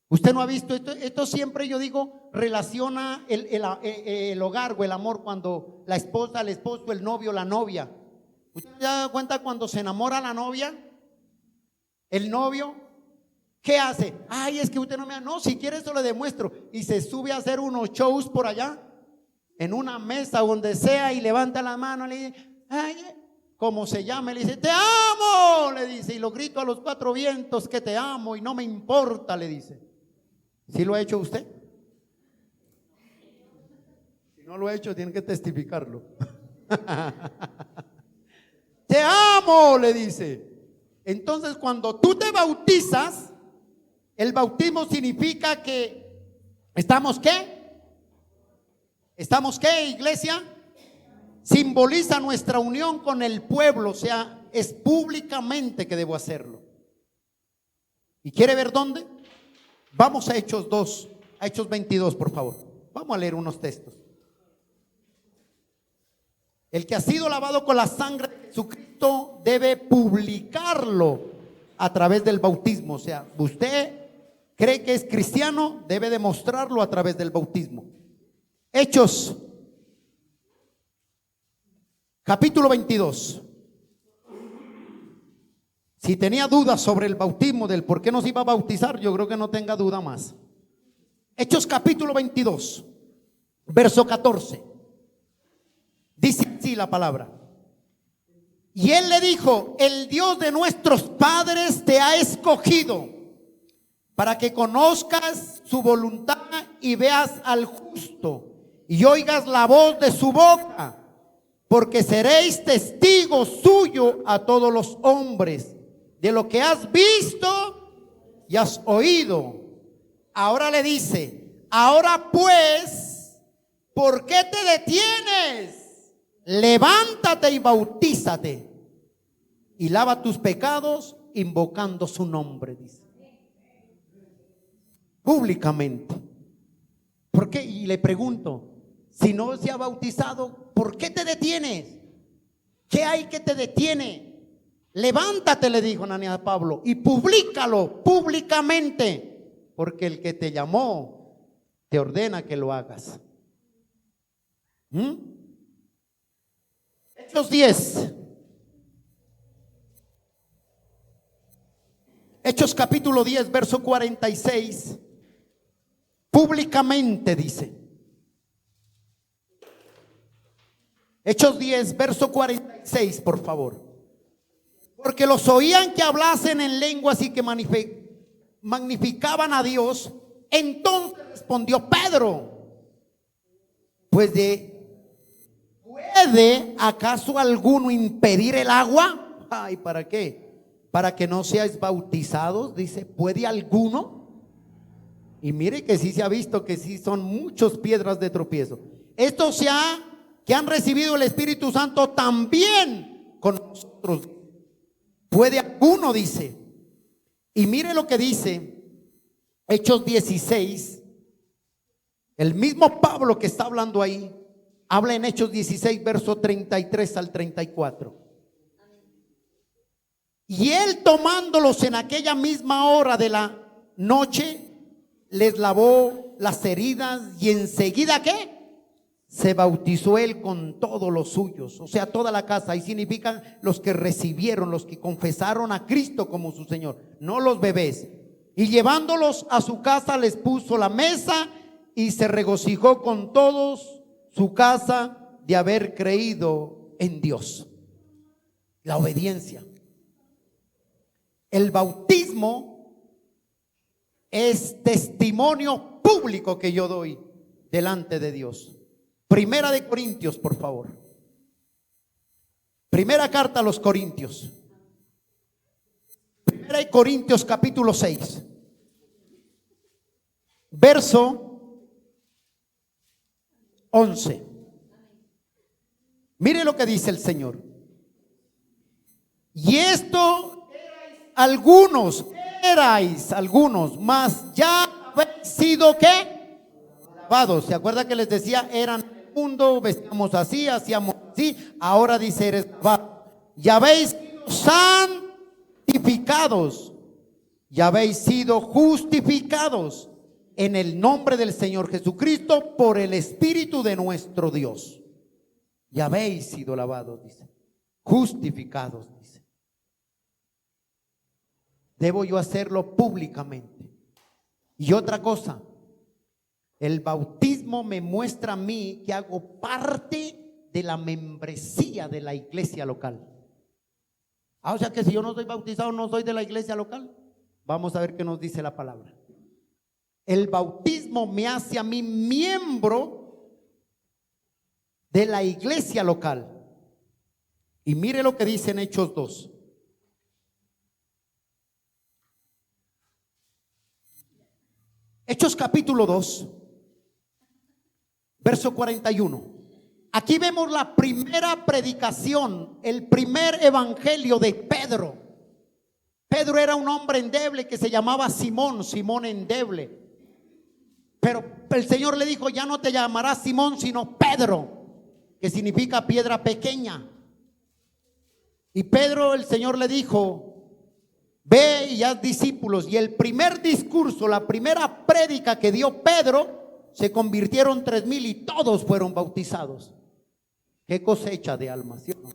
Usted no ha visto esto siempre, yo digo, relaciona el hogar o el amor, cuando la esposa, el esposo, el novio, la novia. ¿Usted se da cuenta cuando se enamora la novia? El novio, ¿qué hace? Ay, es que usted no me ama. No, si quiere eso le demuestro. Y se sube a hacer unos shows por allá, en una mesa, donde sea, y levanta la mano, le dice, ay, como se llame, le dice, te amo, le dice, y lo grito a los cuatro vientos que te amo y no me importa, le dice. ¿Sí lo ha hecho usted? Si no lo ha hecho, tiene que testificarlo. Te amo, le dice. Entonces, cuando tú te bautizas, el bautismo significa que ¿estamos qué? ¿Estamos qué, iglesia? Simboliza nuestra unión con el pueblo, o sea, es públicamente que debo hacerlo. ¿Y quiere ver dónde? Vamos a Hechos 2, a Hechos 22, por favor. Vamos a leer unos textos. El que ha sido lavado con la sangre de Jesucristo debe publicarlo a través del bautismo. O sea, usted cree que es cristiano, debe demostrarlo a través del bautismo. Hechos, capítulo 22. Si tenía dudas sobre el bautismo, del por qué nos iba a bautizar, yo creo que no tenga duda más. Hechos capítulo 22, verso 14. Dice así la palabra. Y él le dijo, el Dios de nuestros padres te ha escogido para que conozcas su voluntad y veas al justo y oigas la voz de su boca, porque seréis testigos suyos a todos los hombres de lo que has visto y has oído. Ahora le dice, ahora pues, ¿por qué te detienes? Levántate y bautízate y lava tus pecados invocando su nombre, dice. Públicamente. ¿Por qué? Y le pregunto, si no se ha bautizado, ¿por qué te detienes? ¿Qué hay que te detiene? Levántate, le dijo Ananías a Pablo, y públicalo públicamente, porque el que te llamó te ordena que lo hagas. Hechos 10. Hechos capítulo 10, verso 46. Públicamente dice. Hechos 10, verso 46, por favor. Porque los oían que hablasen en lenguas y que magnificaban a Dios. Entonces respondió Pedro, pues ¿puede acaso alguno impedir el agua? Ay, ¿para qué? Para que no seáis bautizados, dice, ¿puede alguno? Y mire que sí se ha visto que sí son muchas piedras de tropiezo. Esto que han recibido el Espíritu Santo también con nosotros. ¿Puede alguno? Dice. Y mire lo que dice Hechos 16. El mismo Pablo que está hablando ahí habla en Hechos 16, verso 33 al 34. Y él, tomándolos en aquella misma hora de la noche, les lavó las heridas, y enseguida ¿qué? Se bautizó él con todos los suyos, o sea, toda la casa. Ahí significan los que recibieron, los que confesaron a Cristo como su Señor, no los bebés. Y llevándolos a su casa les puso la mesa y se regocijó con todos su casa de haber creído en Dios. La obediencia. El bautismo es testimonio público que yo doy delante de Dios. Primera de Corintios, por favor. Primera carta a los Corintios. Primera de Corintios capítulo 6, verso 11. Mire lo que dice el Señor. Y esto erais algunos, mas ya habéis sido ¿qué? Lavados. ¿Se acuerda que les decía? Eran el mundo, vestíamos así, hacíamos así. Ahora dice eres lavado. Ya habéis sido santificados, ya habéis sido justificados en el nombre del Señor Jesucristo por el Espíritu de nuestro Dios. Ya habéis sido lavados, dice, justificados, dice. Debo yo hacerlo públicamente. Y otra cosa, el bautismo me muestra a mí que hago parte de la membresía de la iglesia local. O sea que si yo no soy bautizado, no soy de la iglesia local. Vamos a ver qué nos dice la palabra. El bautismo me hace a mí miembro de la iglesia local. Y mire lo que dice en Hechos 2. Hechos capítulo 2, verso 41. Aquí vemos la primera predicación, el primer evangelio de Pedro. Pedro era un hombre endeble que se llamaba Simón, Simón endeble. Pero el Señor le dijo, ya no te llamarás Simón, sino Pedro, que significa piedra pequeña. Y Pedro, el Señor le dijo, ve y haz discípulos. Y el primer discurso, la primera prédica que dio Pedro, se convirtieron 3,000 y todos fueron bautizados. Qué cosecha de almas, ¿sí o no?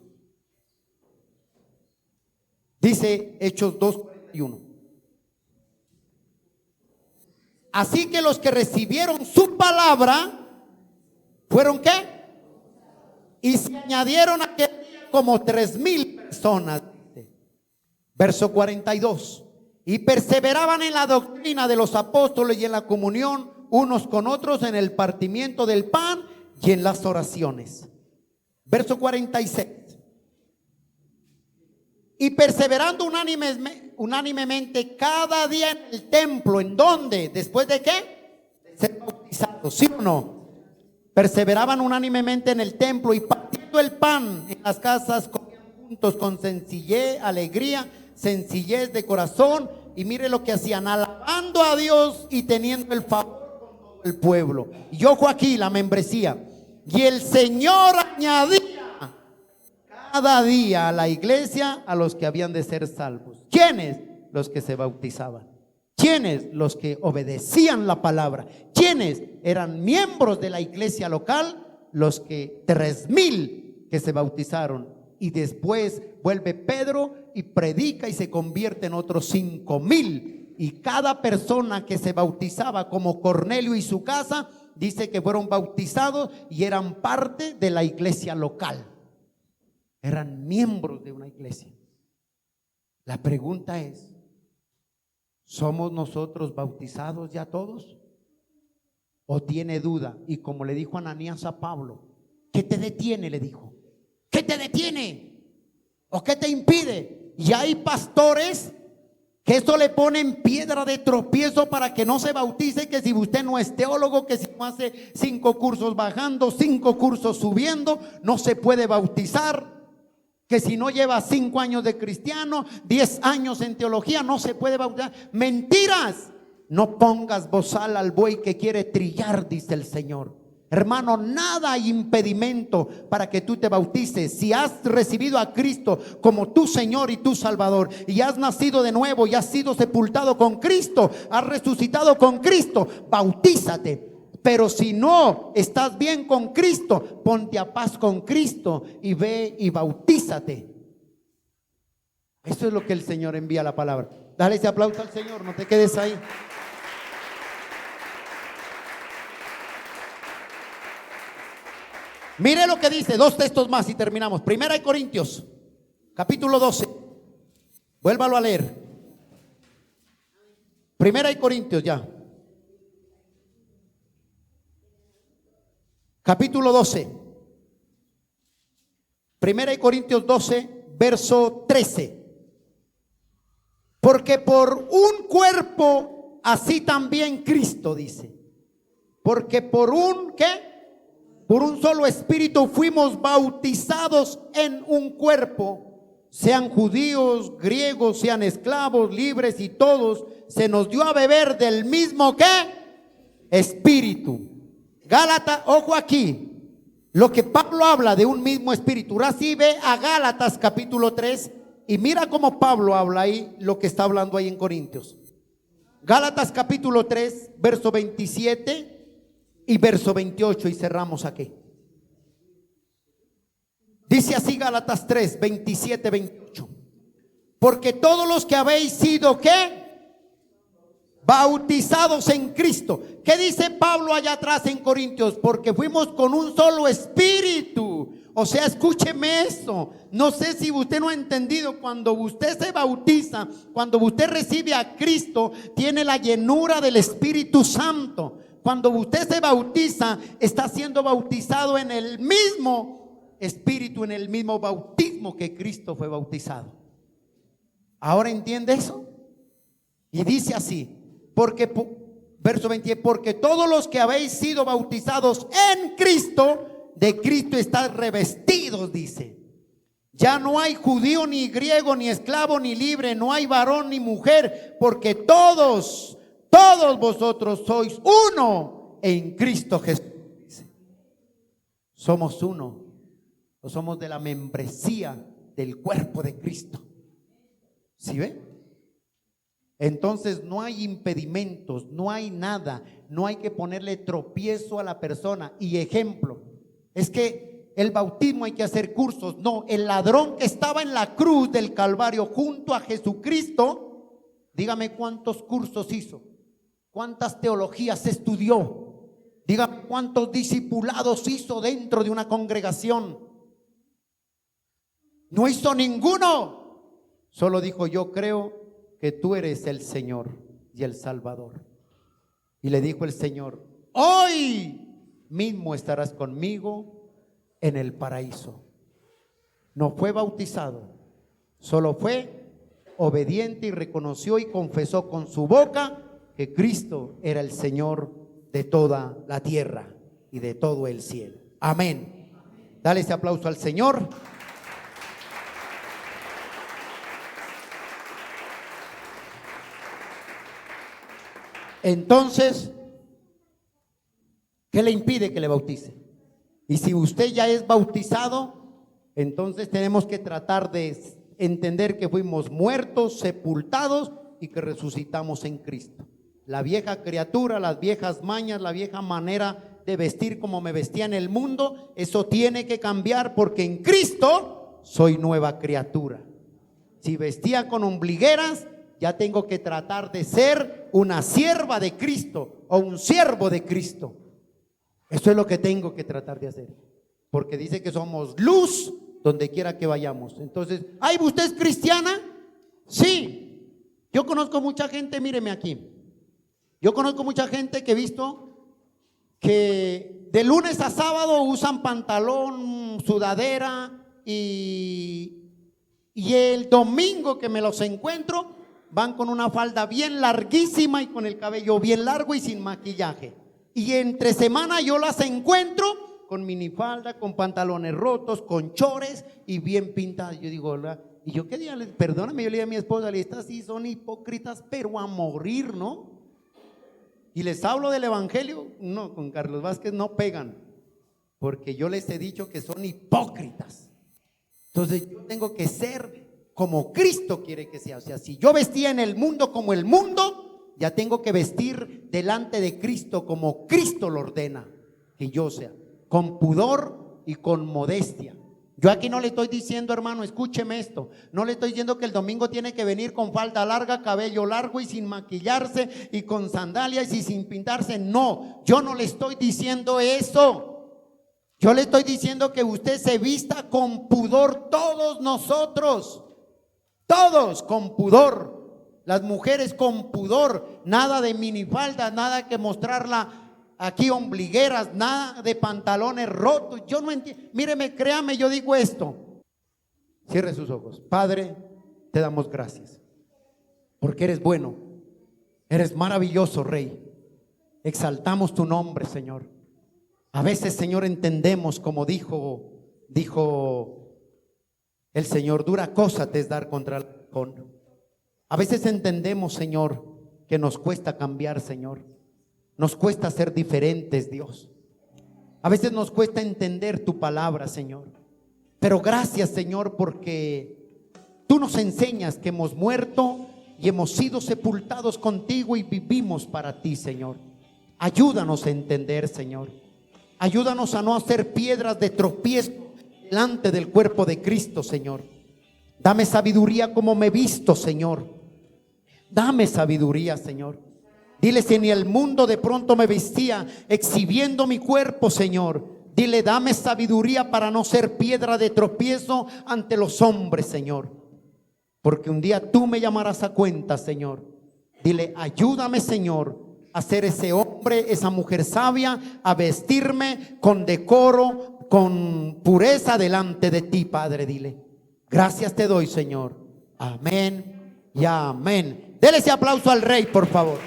Dice Hechos 2:41. Así que los que recibieron su palabra fueron ¿qué? Y se añadieron aquel día como 3,000 personas. Verso 42. Y perseveraban en la doctrina de los apóstoles y en la comunión unos con otros, en el partimiento del pan y en las oraciones. Verso 46. Y perseverando unánimemente cada día en el templo. ¿En dónde? ¿Después de qué? De ser bautizados, ¿sí o no? Perseveraban unánimemente en el templo y partiendo el pan en las casas, comían juntos con sencillez, alegría, sencillez de corazón. Y mire lo que hacían, alabando a Dios y teniendo el favor con todo el pueblo. Y ojo aquí, la membresía. Y el Señor añadía cada día a la iglesia a los que habían de ser salvos. ¿Quiénes? Los que se bautizaban. ¿Quiénes? Los que obedecían la palabra. ¿Quiénes? Eran miembros de la iglesia local, los que 3,000 que se bautizaron. Y después vuelve Pedro y predica y se convierte en otros 5,000. Y cada persona que se bautizaba, como Cornelio y su casa, dice que fueron bautizados y eran parte de la iglesia local. Eran miembros de una iglesia. La pregunta es, ¿somos nosotros bautizados ya todos? ¿O tiene duda? Y como le dijo Ananías a Pablo, ¿qué te detiene? Le dijo, ¿qué te detiene? ¿O qué te impide? Y hay pastores que esto le ponen piedra de tropiezo para que no se bautice, que si usted no es teólogo, que si no hace 5 cursos bajando, 5 cursos subiendo, no se puede bautizar. Que si no lleva 5 años de cristiano, 10 años en teología, no se puede bautizar. Mentiras. No pongas bozal al buey que quiere trillar, dice el Señor. Hermano, nada hay impedimento para que tú te bautices. Si has recibido a Cristo como tu Señor y tu Salvador, y has nacido de nuevo y has sido sepultado con Cristo, has resucitado con Cristo, bautízate. Pero si no estás bien con Cristo, ponte a paz con Cristo y ve y bautízate. Eso es lo que el Señor envía la palabra. Dale ese aplauso al Señor, no te quedes ahí. Mire lo que dice, 2 textos más y terminamos. Primera de Corintios, capítulo 12. Vuélvalo a leer. Primera de Corintios ya. Capítulo 12. Primera de Corintios 12, verso 13. Porque por un cuerpo, así también Cristo dice. Porque por un, ¿qué? Por un solo espíritu fuimos bautizados en un cuerpo, sean judíos, griegos, sean esclavos, libres, y todos se nos dio a beber del mismo, ¿qué? Espíritu. Gálatas, ojo aquí, lo que Pablo habla de un mismo espíritu. Ahora sí ve a Gálatas capítulo 3 y mira cómo Pablo habla ahí, lo que está hablando ahí en Corintios. Gálatas capítulo 3, verso 27 y verso 28, y cerramos aquí. Dice así Gálatas 3, 27, 28. Porque todos los que habéis sido, ¿qué? Bautizados en Cristo. ¿Qué dice Pablo allá atrás en Corintios? Porque fuimos con un solo espíritu. O sea, escúcheme eso. No sé si usted no ha entendido. Cuando usted se bautiza, cuando usted recibe a Cristo, tiene la llenura del Espíritu Santo. Cuando usted se bautiza, está siendo bautizado en el mismo Espíritu, en el mismo bautismo que Cristo fue bautizado. ¿Ahora entiende eso? Y dice así, porque, verso 20, porque todos los que habéis sido bautizados en Cristo, de Cristo estáis revestidos, dice. Ya no hay judío, ni griego, ni esclavo, ni libre, no hay varón ni mujer, porque todos vosotros sois uno en Cristo Jesús. Somos uno, o somos de la membresía del cuerpo de Cristo. ¿Sí ve? Entonces no hay impedimentos, no hay nada, no hay que ponerle tropiezo a la persona. Y ejemplo, es que el bautismo hay que hacer cursos. No, el ladrón que estaba en la cruz del Calvario junto a Jesucristo, dígame cuántos cursos hizo. ¿Cuántas teologías estudió? Dígame cuántos discipulados hizo dentro de una congregación. No hizo ninguno. Solo dijo: yo creo que tú eres el Señor y el Salvador. Y le dijo el Señor: hoy mismo estarás conmigo en el paraíso. No fue bautizado, solo fue obediente y reconoció y confesó con su boca que Cristo era el Señor de toda la tierra y de todo el cielo. Amén. Dale ese aplauso al Señor. Entonces, ¿qué le impide que le bautice? Y si usted ya es bautizado, entonces tenemos que tratar de entender que fuimos muertos, sepultados y que resucitamos en Cristo. La vieja criatura, las viejas mañas, la vieja manera de vestir como me vestía en el mundo, eso tiene que cambiar, porque en Cristo soy nueva criatura. Si vestía con ombligueras, ya tengo que tratar de ser una sierva de Cristo o un siervo de Cristo. Eso es lo que tengo que tratar de hacer, porque dice que somos luz donde quiera que vayamos. Entonces, ¿ay, usted es cristiana? Sí. Yo conozco mucha gente, míreme aquí. Yo conozco mucha gente que he visto que de lunes a sábado usan pantalón, sudadera, y el domingo que me los encuentro van con una falda bien larguísima y con el cabello bien largo y sin maquillaje. Y entre semana yo las encuentro con minifalda, con pantalones rotos, con chores y bien pintadas. Yo digo, ¿verdad? Y yo qué día, perdóname, yo le dije a mi esposa, estas sí son hipócritas, pero a morir, ¿no? Y les hablo del evangelio, no, con Carlos Vázquez no pegan, porque yo les he dicho que son hipócritas. Entonces yo tengo que ser como Cristo quiere que sea. O sea, si yo vestía en el mundo como el mundo, ya tengo que vestir delante de Cristo como Cristo lo ordena que yo sea, con pudor y con modestia. Yo aquí no le estoy diciendo, hermano, escúcheme esto, no le estoy diciendo que el domingo tiene que venir con falda larga, cabello largo y sin maquillarse y con sandalias y sin pintarse. No, yo no le estoy diciendo eso. Yo le estoy diciendo que usted se vista con pudor, todos nosotros, todos con pudor. Las mujeres con pudor, nada de minifalda, nada que mostrarla aquí ombligueras, nada de pantalones rotos. Yo no entiendo. Míreme, créame, yo digo esto. Cierre sus ojos. Padre, te damos gracias. porque eres bueno, eres maravilloso, Rey. Exaltamos tu nombre, Señor. A veces, Señor, entendemos, como dijo el Señor, dura cosa te es dar contra el aguijón. A veces entendemos, Señor, que nos cuesta cambiar, Señor. Nos cuesta ser diferentes, Dios. A veces nos cuesta entender tu palabra, Señor. Pero gracias, Señor, porque tú nos enseñas que hemos muerto y hemos sido sepultados contigo y vivimos para ti, Señor. Ayúdanos a entender, Señor. Ayúdanos a no hacer piedras de tropiezo delante del cuerpo de Cristo, Señor. Dame sabiduría como me he visto, Señor. Dame sabiduría, Señor. Dile, si en el mundo de pronto me vestía exhibiendo mi cuerpo, Señor, dile, dame sabiduría para no ser piedra de tropiezo ante los hombres, Señor. Porque un día tú me llamarás a cuenta, Señor. Dile, ayúdame, Señor, a ser ese hombre, esa mujer sabia, a vestirme con decoro, con pureza delante de ti, Padre. Dile, gracias te doy, Señor. Amén y amén. Dele ese aplauso al Rey, por favor.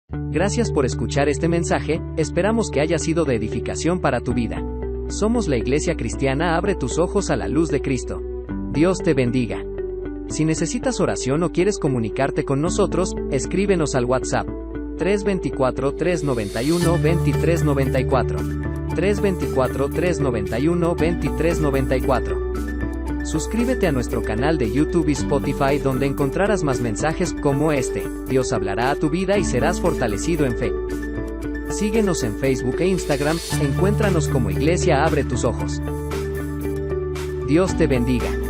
Gracias por escuchar este mensaje, esperamos que haya sido de edificación para tu vida. Somos la Iglesia Cristiana Abre tus Ojos a la Luz de Cristo. Dios te bendiga. Si necesitas oración o quieres comunicarte con nosotros, escríbenos al WhatsApp 324-391-2394. 324-391-2394. Suscríbete a nuestro canal de YouTube y Spotify, donde encontrarás más mensajes como este. Dios hablará a tu vida y serás fortalecido en fe. Síguenos en Facebook e Instagram, encuéntranos como Iglesia Abre tus Ojos. Dios te bendiga.